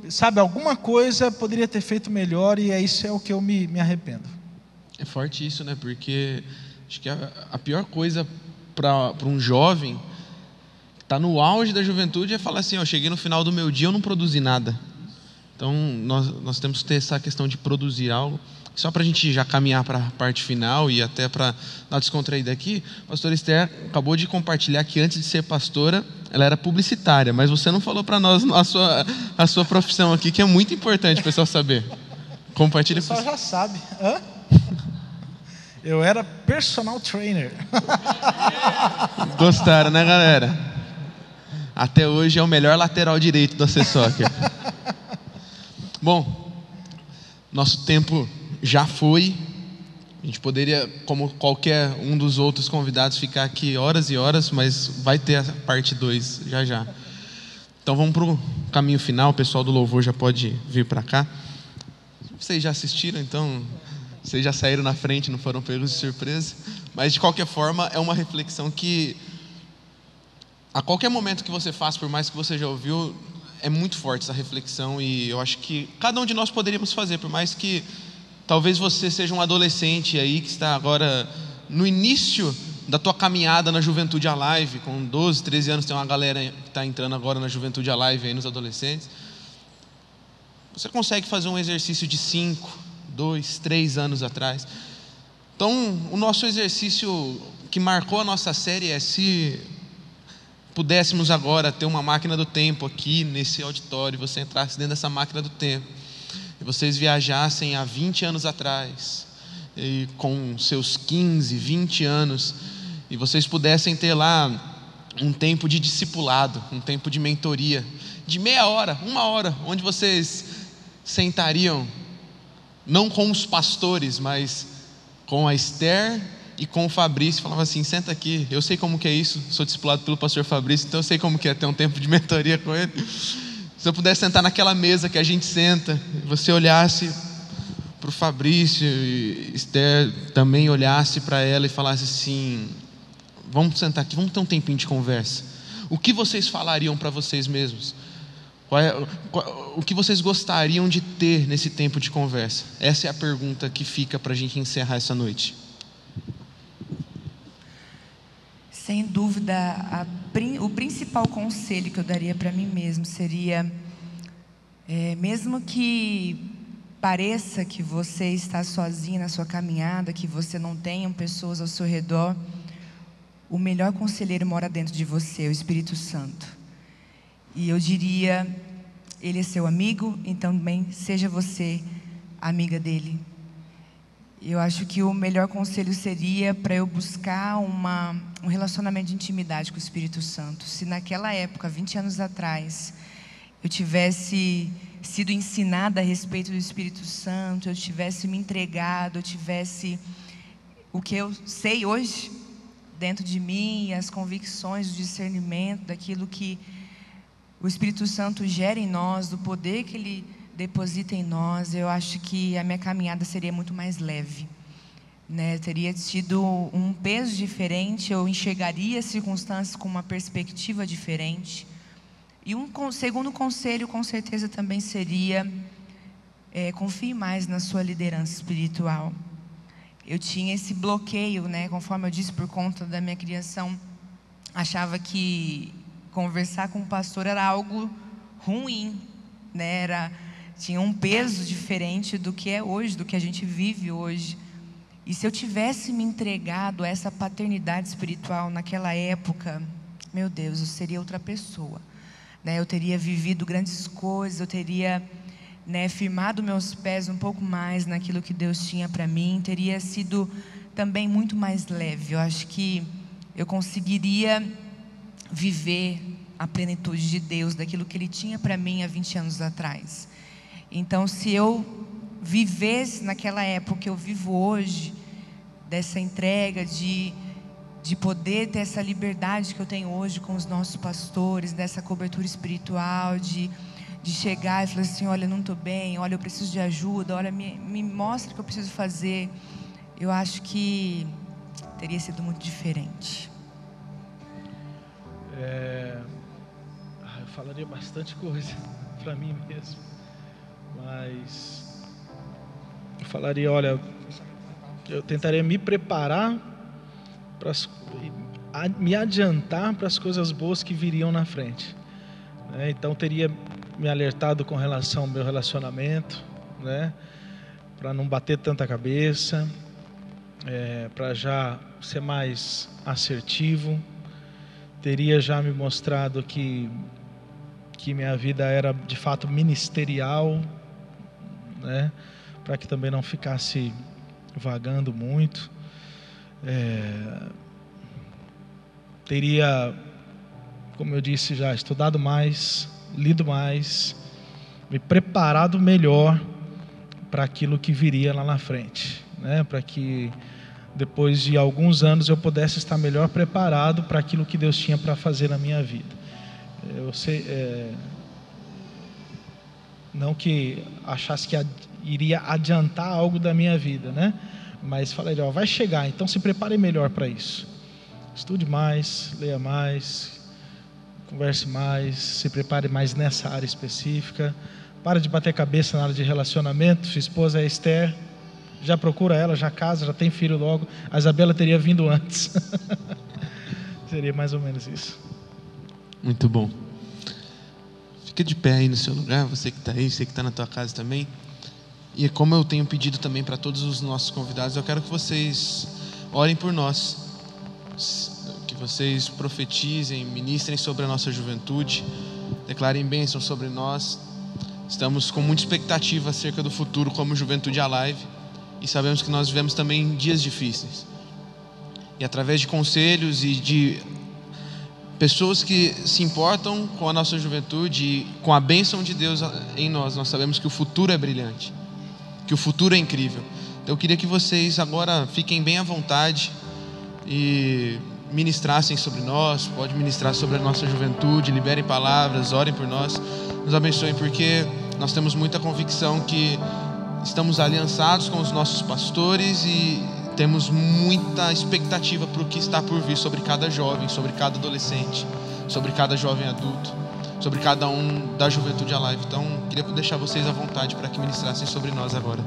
sabe, alguma coisa poderia ter feito melhor, e isso é o que eu me arrependo. É forte isso, né? Porque acho que a pior coisa para um jovem que está no auge da juventude é falar assim: eu cheguei no final do meu dia, eu não produzi nada. Então nós temos que ter essa questão de produzir algo. Só para a gente já caminhar para a parte final e até para dar uma descontraída aqui, a pastora Esther acabou de compartilhar que antes de ser pastora, ela era publicitária, mas você não falou para nós a sua profissão aqui, que é muito importante o pessoal saber. Compartilha. O pessoal já sabe. Eu era personal trainer. Gostaram, né, galera? Até hoje é o melhor lateral direito do AC-Soccer. Bom, nosso tempo já foi. A gente poderia, como qualquer um dos outros convidados, ficar aqui horas e horas, mas vai ter a parte 2 já. Então vamos para o caminho final. O pessoal do louvor já pode vir para cá. Vocês já assistiram, então vocês já saíram na frente, não foram pegos de surpresa. Mas de qualquer forma é uma reflexão que a qualquer momento que você faz, por mais que você já ouviu, é muito forte essa reflexão. E eu acho que cada um de nós poderíamos fazer, por mais que talvez você seja um adolescente aí que está agora no início da tua caminhada na Juventude Alive, com 12, 13 anos, tem uma galera que está entrando agora na Juventude Alive aí nos adolescentes. Você consegue fazer um exercício de 5, 2, 3 anos atrás. Então, o nosso exercício que marcou a nossa série é: se pudéssemos agora ter uma máquina do tempo aqui nesse auditório, você entrasse dentro dessa máquina do tempo e vocês viajassem há 20 anos atrás, e com seus 15, 20 anos, e vocês pudessem ter lá um tempo de discipulado, um tempo de mentoria, de meia hora, 1 hora, onde vocês sentariam, não com os pastores, mas com a Esther e com o Fabrício, falava assim: senta aqui, eu sei como que é isso, sou discipulado pelo pastor Fabrício, então eu sei como que é ter um tempo de mentoria com ele. Se eu pudesse sentar naquela mesa que a gente senta, você olhasse para o Fabrício e Esther também olhasse para ela e falasse assim: vamos sentar aqui, vamos ter um tempinho de conversa. O que vocês falariam para vocês mesmos? O que vocês gostariam de ter nesse tempo de conversa? Essa é a pergunta que fica para a gente encerrar essa noite. Sem dúvida, o principal conselho que eu daria para mim mesmo seria: mesmo que pareça que você está sozinho na sua caminhada, que você não tenha pessoas ao seu redor, o melhor conselheiro mora dentro de você, o Espírito Santo. E eu diria: ele é seu amigo, então também seja você amiga dele. Eu acho que o melhor conselho seria para eu buscar um relacionamento de intimidade com o Espírito Santo. Se naquela época, 20 anos atrás, eu tivesse sido ensinada a respeito do Espírito Santo, eu tivesse me entregado, eu tivesse o que eu sei hoje dentro de mim, as convicções, o discernimento daquilo que o Espírito Santo gera em nós, do poder que Ele deposita em nós, eu acho que a minha caminhada seria muito mais leve, né? Eu teria tido um peso diferente, eu enxergaria as circunstâncias com uma perspectiva diferente. E um segundo conselho, com certeza, também seria: confie mais na sua liderança espiritual. Eu tinha esse bloqueio, né? Conforme eu disse, por conta da minha criação, achava que conversar com o pastor era algo ruim, né? Tinha um peso diferente do que é hoje, do que a gente vive hoje. E se eu tivesse me entregado a essa paternidade espiritual naquela época, meu Deus, eu seria outra pessoa, né? Eu teria vivido grandes coisas, eu teria, né, firmado meus pés um pouco mais naquilo que Deus tinha para mim, teria sido também muito mais leve. Eu acho que eu conseguiria viver a plenitude de Deus, daquilo que Ele tinha para mim há 20 anos atrás. Então, se eu vivesse naquela época que eu vivo hoje, dessa entrega, de poder ter essa liberdade que eu tenho hoje com os nossos pastores, dessa cobertura espiritual, de chegar e falar assim: olha, eu não estou bem, olha, eu preciso de ajuda, olha, me mostra o que eu preciso fazer, eu acho que teria sido muito diferente. Eu falaria bastante coisa para mim mesmo, mas eu falaria: olha, eu tentaria me preparar, me adiantar para as coisas boas que viriam na frente, né? Então teria me alertado com relação ao meu relacionamento, né? Para não bater tanta cabeça, para já ser mais assertivo. Teria já me mostrado que minha vida era de fato ministerial, né? Para que também não ficasse vagando muito. Teria, como eu disse já, estudado mais, lido mais, me preparado melhor para aquilo que viria lá na frente, né? Para que depois de alguns anos eu pudesse estar melhor preparado para aquilo que Deus tinha para fazer na minha vida. Eu sei, não que achasse que iria adiantar algo da minha vida, né? Mas falei, ó, vai chegar, então se prepare melhor para isso. Estude mais, leia mais, converse mais, se prepare mais nessa área específica. Para de bater cabeça na área de relacionamento. Sua esposa é Esther, já procura ela, já casa, já tem filho logo. A Isabela teria vindo antes. Seria mais ou menos isso. Muito bom. Fica de pé aí no seu lugar, você que está aí, você que está na tua casa também. E como eu tenho pedido também para todos os nossos convidados, eu quero que vocês orem por nós, que vocês profetizem, ministrem sobre a nossa juventude, declarem bênção sobre nós. Estamos com muita expectativa acerca do futuro como Juventude Alive, e sabemos que nós vivemos também dias difíceis. E através de conselhos e de pessoas que se importam com a nossa juventude e com a bênção de Deus em nós, nós sabemos que o futuro é brilhante, que o futuro é incrível. Então eu queria que vocês agora fiquem bem à vontade e ministrassem sobre nós. Pode ministrar sobre a nossa juventude, liberem palavras, orem por nós, nos abençoem, porque nós temos muita convicção que estamos aliançados com os nossos pastores e temos muita expectativa para o que está por vir sobre cada jovem, sobre cada adolescente, sobre cada jovem adulto, sobre cada um da Juventude Alive. Então, queria deixar vocês à vontade para que ministrassem sobre nós agora.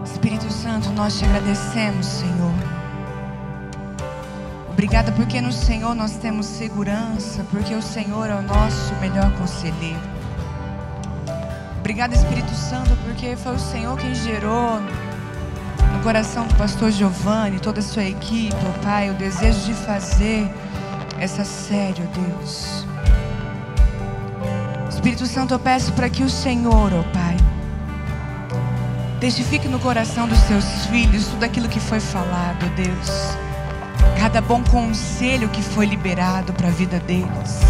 Espírito Santo, nós te agradecemos, Senhor. Obrigada porque no Senhor nós temos segurança, porque o Senhor é o nosso melhor conselheiro. Obrigada, Espírito Santo, porque foi o Senhor quem gerou no coração do pastor Giovanni, toda a sua equipe, ó Pai, o desejo de fazer essa série, ó Deus. Espírito Santo, eu peço para que o Senhor, ó Pai, testifique no coração dos teus filhos tudo aquilo que foi falado, ó Deus. Cada bom conselho que foi liberado para a vida deles.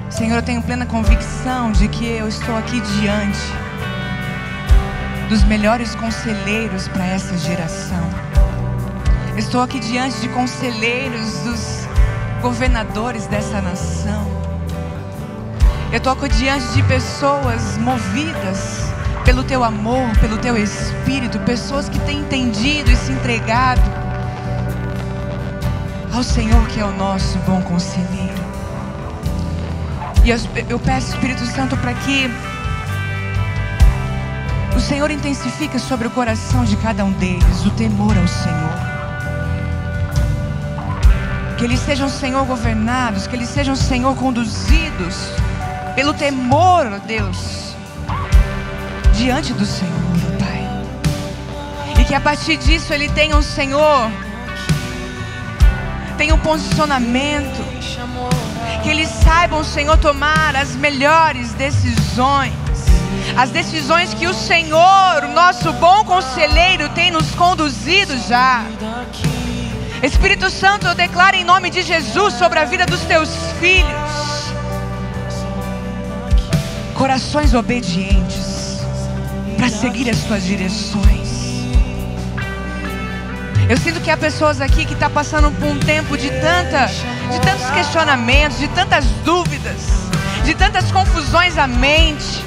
Senhor, eu tenho plena convicção de que eu estou aqui diante dos melhores conselheiros para essa geração. Estou aqui diante de conselheiros dos governadores dessa nação. Eu estou aqui diante de pessoas movidas pelo Teu amor, pelo Teu Espírito, pessoas que têm entendido e se entregado ao Senhor, que é o nosso bom conselheiro. E eu peço, Espírito Santo, para que o Senhor intensifique sobre o coração de cada um deles o temor ao Senhor. Que eles sejam, Senhor, governados, que eles sejam, Senhor, conduzidos pelo temor, ó Deus, diante do Senhor, meu Pai. E que a partir disso ele tenha, Senhor, tenha um posicionamento. Que eles saibam, Senhor, tomar as melhores decisões. As decisões que o Senhor, o nosso bom conselheiro, tem nos conduzido já. Espírito Santo, eu declaro em nome de Jesus sobre a vida dos teus filhos corações obedientes para seguir as tuas direções. Eu sinto que há pessoas aqui que estão passando por um tempo de tantos questionamentos, de tantas dúvidas, de tantas confusões à mente.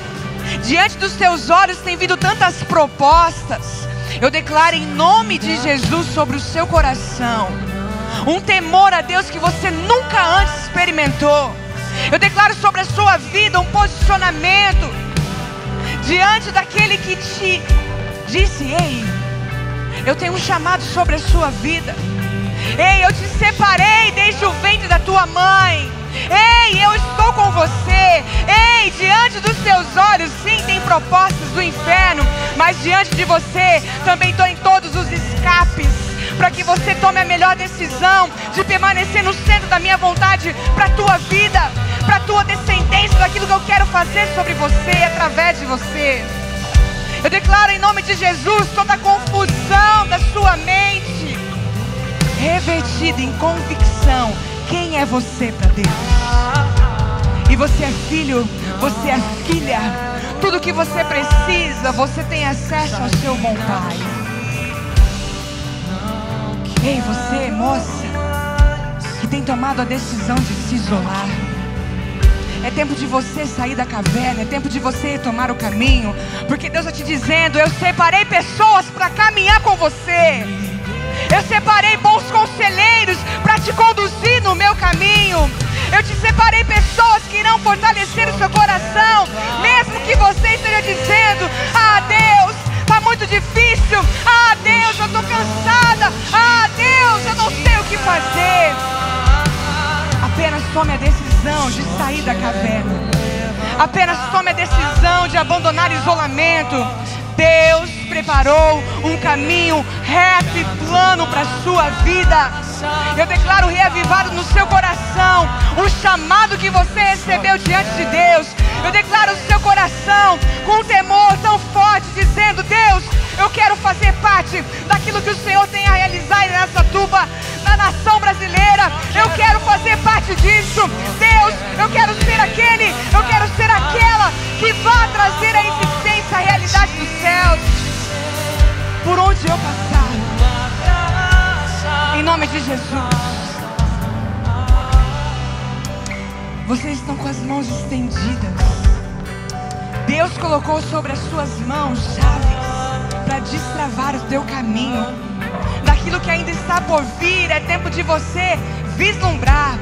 Diante dos teus olhos tem vindo tantas propostas. Eu declaro em nome de Jesus sobre o seu coração um temor a Deus que você nunca antes experimentou. Eu declaro sobre a sua vida um posicionamento diante daquele que te disse: ei, eu tenho um chamado sobre a sua vida. Ei, eu te separei desde o ventre da tua mãe. Ei, eu estou com você. Ei, diante dos teus olhos, sim, tem propostas do inferno, mas diante de você também estou em todos os escapes, para que você tome a melhor decisão de permanecer no centro da minha vontade para a tua vida, para a tua descendência, daquilo que eu quero fazer sobre você e através de você. Eu declaro em nome de Jesus toda a confusão da sua mente revertida em convicção. Quem é você para Deus? E você é filho, você é filha. Tudo que você precisa, você tem acesso ao seu bom Pai. Ei, você, moça, que tem tomado a decisão de se isolar. É tempo de você sair da caverna, é tempo de você retomar o caminho, porque Deus está te dizendo: eu separei pessoas para caminhar com você. Eu separei bons conselheiros para te conduzir no meu caminho. Eu te separei pessoas que irão fortalecer o seu coração, mesmo que você esteja dizendo: ah, Deus, está muito difícil. Ah, Deus, eu estou cansada. Ah, Deus, eu não sei o que fazer. Apenas tome a decisão de sair da caverna. Apenas tome a decisão de abandonar o isolamento. Deus preparou um caminho reto e plano para a sua vida. Eu declaro reavivado no seu coração o chamado que você recebeu diante de Deus. Eu declaro o seu coração com um temor tão forte, dizendo: Deus, eu quero fazer parte daquilo que o Senhor tem a realizar em Araçatuba, na nação brasileira. Eu quero fazer parte disso. Deus, eu quero ser aquele, eu quero ser aquela que vá trazer a existência, a realidade dos céus, por onde eu passar. Em nome de Jesus. Vocês estão com as mãos estendidas. Deus colocou sobre as suas mãos chaves para destravar o teu caminho daquilo que ainda está por vir. É tempo de você vislumbrar.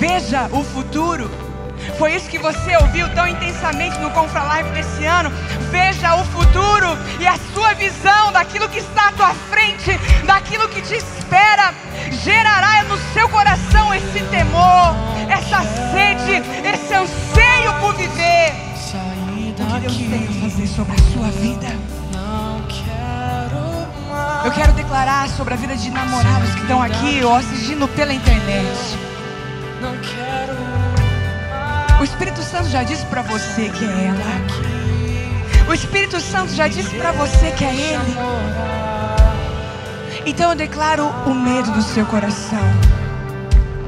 Veja o futuro. Foi isso que você ouviu tão intensamente no Confra Live desse ano. Veja o futuro e a sua visão daquilo que está à tua frente, daquilo que te espera, gerará no seu coração esse temor, essa sede, esse anseio por viver o que Deus tem a fazer sobre a sua vida. Eu quero declarar sobre a vida de namorados que estão aqui ou assistindo pela internet. O Espírito Santo já disse para você que é ela. O Espírito Santo já disse para você que é ele. Então eu declaro o medo do seu coração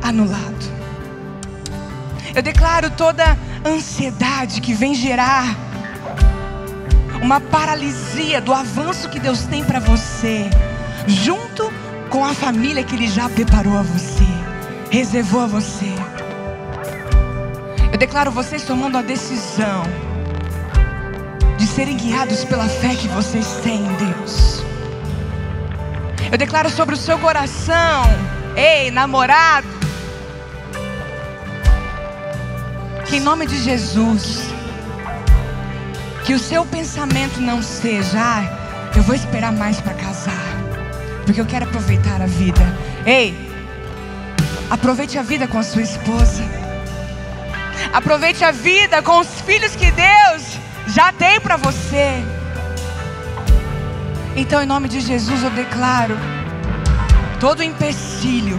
anulado. Eu declaro toda ansiedade que vem gerar uma paralisia do avanço que Deus tem para você, junto com a família que Ele já preparou a você, reservou a você. Eu declaro vocês tomando a decisão de serem guiados pela fé que vocês têm em Deus. Eu declaro sobre o seu coração, ei, namorado, que em nome de Jesus, que o seu pensamento não seja: ah, eu vou esperar mais para casar, porque eu quero aproveitar a vida. Ei, aproveite a vida com a sua esposa. Aproveite a vida com os filhos que Deus já tem para você. Então, em nome de Jesus, eu declaro todo empecilho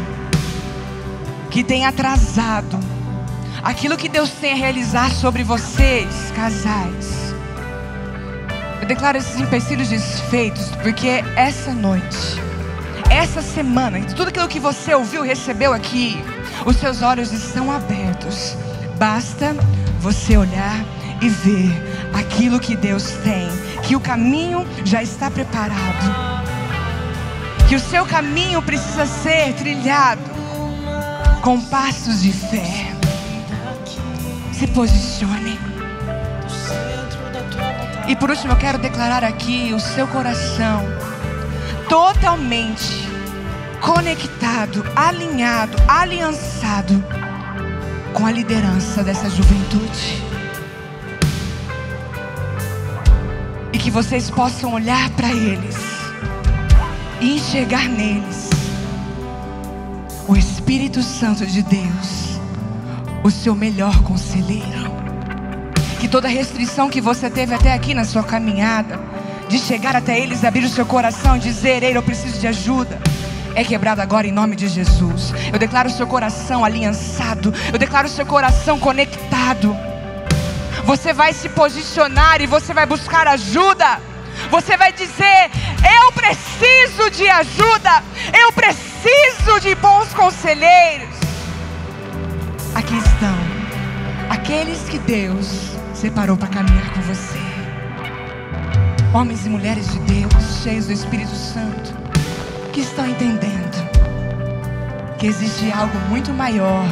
que tem atrasado aquilo que Deus tem a realizar sobre vocês, casais. Eu declaro esses empecilhos desfeitos, porque essa noite, essa semana, tudo aquilo que você ouviu, recebeu aqui, os seus olhos estão abertos. Basta você olhar e ver aquilo que Deus tem, que o caminho já está preparado, que o seu caminho precisa ser trilhado com passos de fé. Se posicione. E por último, eu quero declarar aqui o seu coração totalmente conectado, alinhado, aliançado com a liderança dessa juventude. E que vocês possam olhar para eles e enxergar neles o Espírito Santo de Deus, o seu melhor conselheiro. Que toda restrição que você teve até aqui na sua caminhada, de chegar até eles, abrir o seu coração e dizer: ei, eu preciso de ajuda, é quebrado agora em nome de Jesus. Eu declaro o seu coração aliançado, eu declaro o seu coração conectado. Você vai se posicionar e você vai buscar ajuda. Você vai dizer: eu preciso de ajuda, eu preciso de bons conselheiros. Aqui estão aqueles que Deus separou para caminhar com você. Homens e mulheres de Deus, cheios do Espírito Santo, que estão entendendo que existe algo muito maior,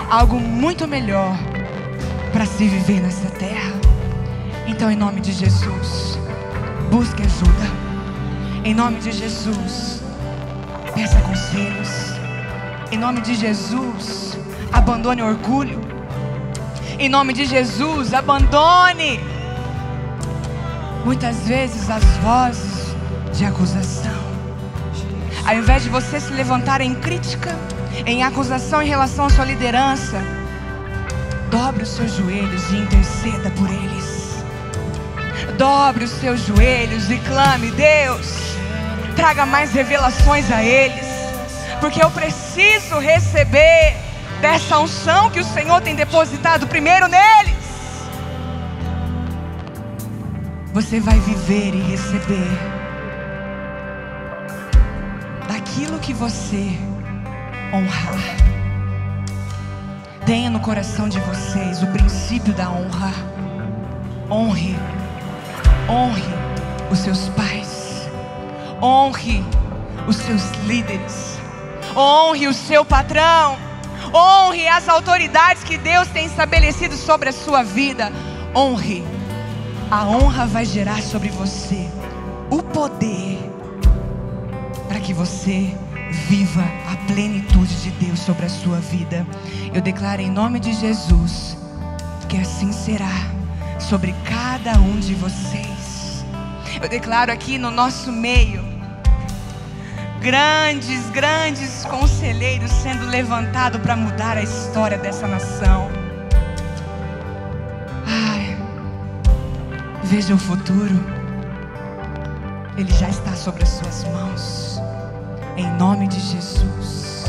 algo muito melhor para se viver nessa terra. Então, em nome de Jesus, busque ajuda. Em nome de Jesus, peça conselhos. Em nome de Jesus, abandone o orgulho. Em nome de Jesus, abandone muitas vezes as vozes de acusação. Ao invés de você se levantar em crítica, em acusação em relação à sua liderança, dobre os seus joelhos e interceda por eles. Dobre os seus joelhos e clame: Deus, traga mais revelações a eles, porque eu preciso receber dessa unção que o Senhor tem depositado primeiro neles. Você vai viver e receber daquilo que você honrar. Tenha no coração de vocês o princípio da honra. Honre os seus pais. Honre os seus líderes. Honre o seu patrão. Honre as autoridades que Deus tem estabelecido sobre a sua vida. Honre. A honra vai gerar sobre você o poder para que você viva a plenitude de Deus sobre a sua vida. Eu declaro em nome de Jesus que assim será sobre cada um de vocês. Eu declaro aqui no nosso meio grandes conselheiros sendo levantados para mudar a história dessa nação. Veja o futuro, ele já está sobre as suas mãos, em nome de Jesus.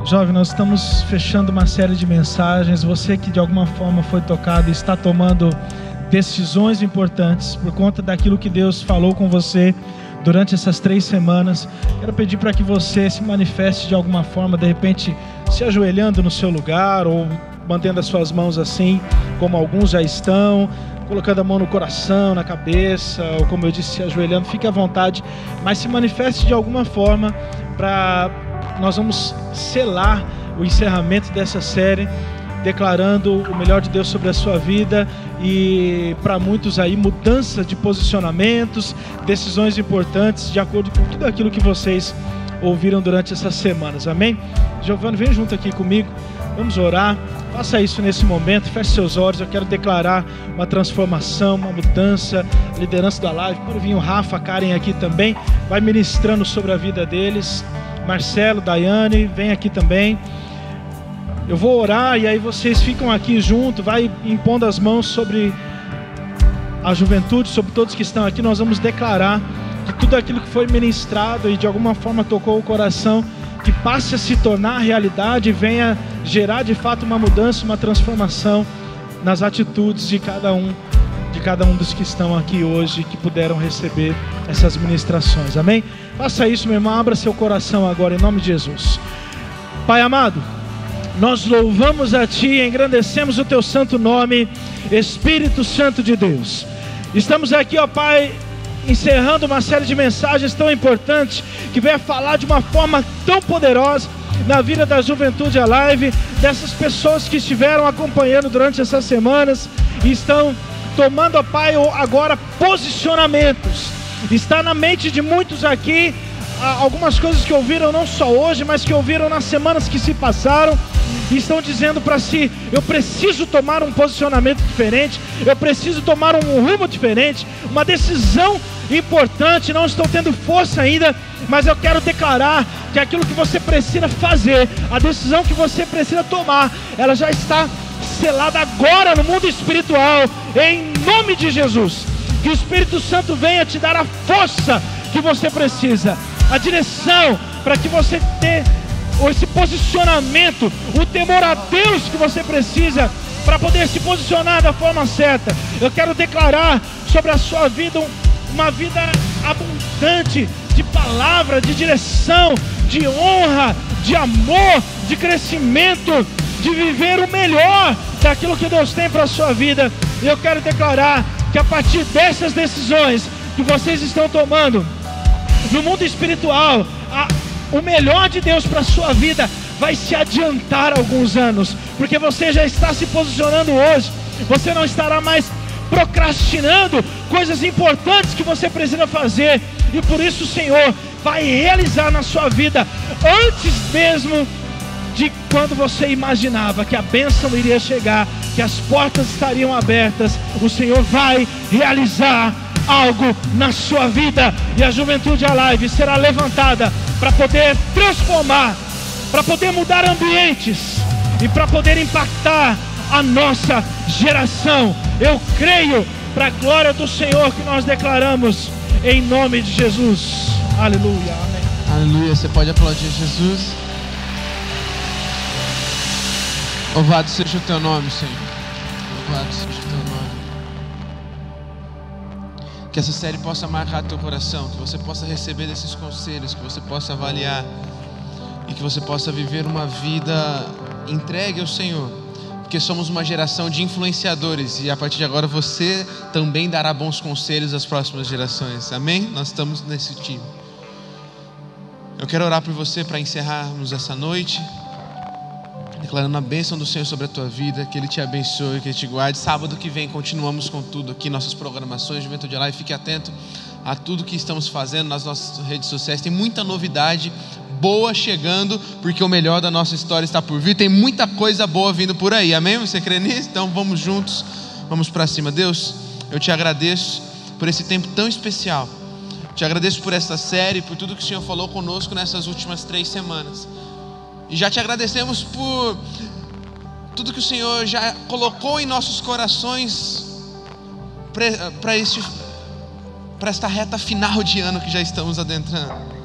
Jovem, nós estamos fechando uma série de mensagens. Você que de alguma forma foi tocado e está tomando decisões importantes por conta daquilo que Deus falou com você durante essas 3 semanas, quero pedir para que você se manifeste de alguma forma, de repente se ajoelhando no seu lugar ou mantendo as suas mãos assim, como alguns já estão, colocando a mão no coração, na cabeça, ou como eu disse, se ajoelhando. Fique à vontade, mas se manifeste de alguma forma. Nós vamos selar o encerramento dessa série, declarando o melhor de Deus sobre a sua vida, e para muitos aí, mudança de posicionamentos, decisões importantes, de acordo com tudo aquilo que vocês ouviram durante essas semanas, amém? Giovanni, vem junto aqui comigo, vamos orar. Faça isso nesse momento, feche seus olhos. Eu quero declarar uma transformação, uma mudança. A liderança da live, pode vir o Rafa, a Karen aqui também, vai ministrando sobre a vida deles. Marcelo, Daiane, vem aqui também. Eu vou orar e aí vocês ficam aqui junto, vai impondo as mãos sobre a juventude, sobre todos que estão aqui. Nós vamos declarar que tudo aquilo que foi ministrado e de alguma forma tocou o coração, que passe a se tornar realidade e venha gerar de fato uma mudança, uma transformação nas atitudes de cada um dos que estão aqui hoje, que puderam receber essas ministrações, amém? Faça isso, meu irmão, abra seu coração agora em nome de Jesus. Pai amado, nós louvamos a Ti, engrandecemos o Teu santo nome, Espírito Santo de Deus. Estamos aqui, ó Pai, encerrando uma série de mensagens tão importantes, que veio falar de uma forma tão poderosa na vida da Juventude Alive, dessas pessoas que estiveram acompanhando durante essas semanas e estão tomando, ó Pai, agora posicionamentos. Está na mente de muitos aqui algumas coisas que ouviram não só hoje, mas que ouviram nas semanas que se passaram, e estão dizendo para si: eu preciso tomar um posicionamento diferente, eu preciso tomar um rumo diferente, uma decisão importante. Não estou tendo força ainda, mas eu quero declarar que aquilo que você precisa fazer, a decisão que você precisa tomar, ela já está selada agora no mundo espiritual, em nome de Jesus. Que o Espírito Santo venha te dar a força que você precisa, a direção para que você tenha esse posicionamento, o temor a Deus que você precisa para poder se posicionar da forma certa. Eu quero declarar sobre a sua vida uma vida abundante de palavra, de direção, de honra, de amor, de crescimento, de viver o melhor daquilo que Deus tem para a sua vida. E eu quero declarar que a partir dessas decisões que vocês estão tomando no mundo espiritual, o melhor de Deus para a sua vida vai se adiantar alguns anos, porque você já está se posicionando hoje. Você não estará mais procrastinando coisas importantes que você precisa fazer, e por isso o Senhor vai realizar na sua vida antes mesmo de quando você imaginava que a bênção iria chegar, que as portas estariam abertas. O Senhor vai realizar algo na sua vida, e a Juventude Alive será levantada para poder transformar, para poder mudar ambientes e para poder impactar a nossa geração. Eu creio, para a glória do Senhor, que nós declaramos em nome de Jesus. Aleluia, amém. Aleluia, você pode aplaudir Jesus. Louvado seja o teu nome, Senhor. Louvado seja o teu nome. Que essa série possa marcar teu coração, que você possa receber desses conselhos, que você possa avaliar e que você possa viver uma vida entregue ao Senhor, porque somos uma geração de influenciadores, e a partir de agora você também dará bons conselhos às próximas gerações. Amém? Nós estamos nesse time. Eu quero orar por você para encerrarmos essa noite, declarando a bênção do Senhor sobre a tua vida, que Ele te abençoe, que Ele te guarde. Sábado que vem continuamos com tudo aqui, nossas programações, Juventude Alive. Fique atento a tudo que estamos fazendo nas nossas redes sociais. Tem muita novidade boa chegando, porque o melhor da nossa história está por vir. Tem muita coisa boa vindo por aí, amém? Você crê nisso? Então vamos juntos, vamos para cima. Deus, eu te agradeço por esse tempo tão especial. Te agradeço por essa série, por tudo que o Senhor falou conosco nessas últimas 3 semanas. E já te agradecemos por tudo que o Senhor já colocou em nossos corações para esta reta final de ano que já estamos adentrando.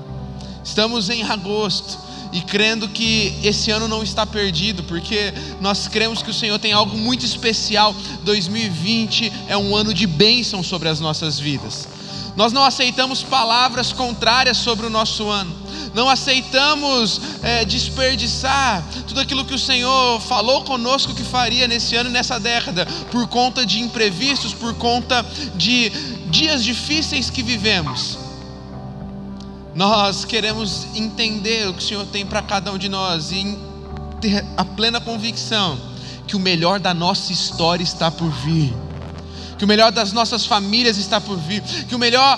Estamos em agosto e crendo que esse ano não está perdido, porque nós cremos que o Senhor tem algo muito especial. 2020 é um ano de bênção sobre as nossas vidas. Nós não aceitamos palavras contrárias sobre o nosso ano. Não aceitamos desperdiçar tudo aquilo que o Senhor falou conosco que faria nesse ano e nessa década, por conta de imprevistos, por conta de dias difíceis que vivemos. Nós queremos entender o que o Senhor tem para cada um de nós e ter a plena convicção que o melhor da nossa história está por vir, que o melhor das nossas famílias está por vir, que o melhor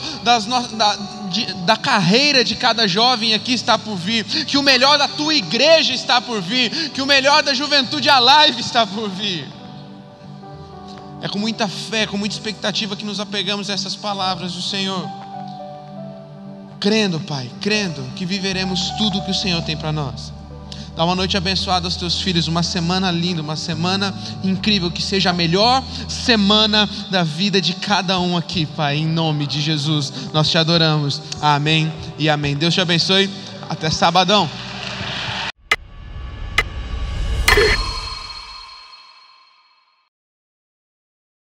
da carreira de cada jovem aqui está por vir, que o melhor da tua igreja está por vir, que o melhor da Juventude Alive está por vir. É com muita fé, com muita expectativa que nos apegamos a essas palavras do Senhor, crendo, Pai, crendo que viveremos tudo o que o Senhor tem para nós. Dá uma noite abençoada aos teus filhos, uma semana linda, uma semana incrível, que seja a melhor semana da vida de cada um aqui, Pai, em nome de Jesus, nós te adoramos, amém e amém. Deus te abençoe, até sabadão.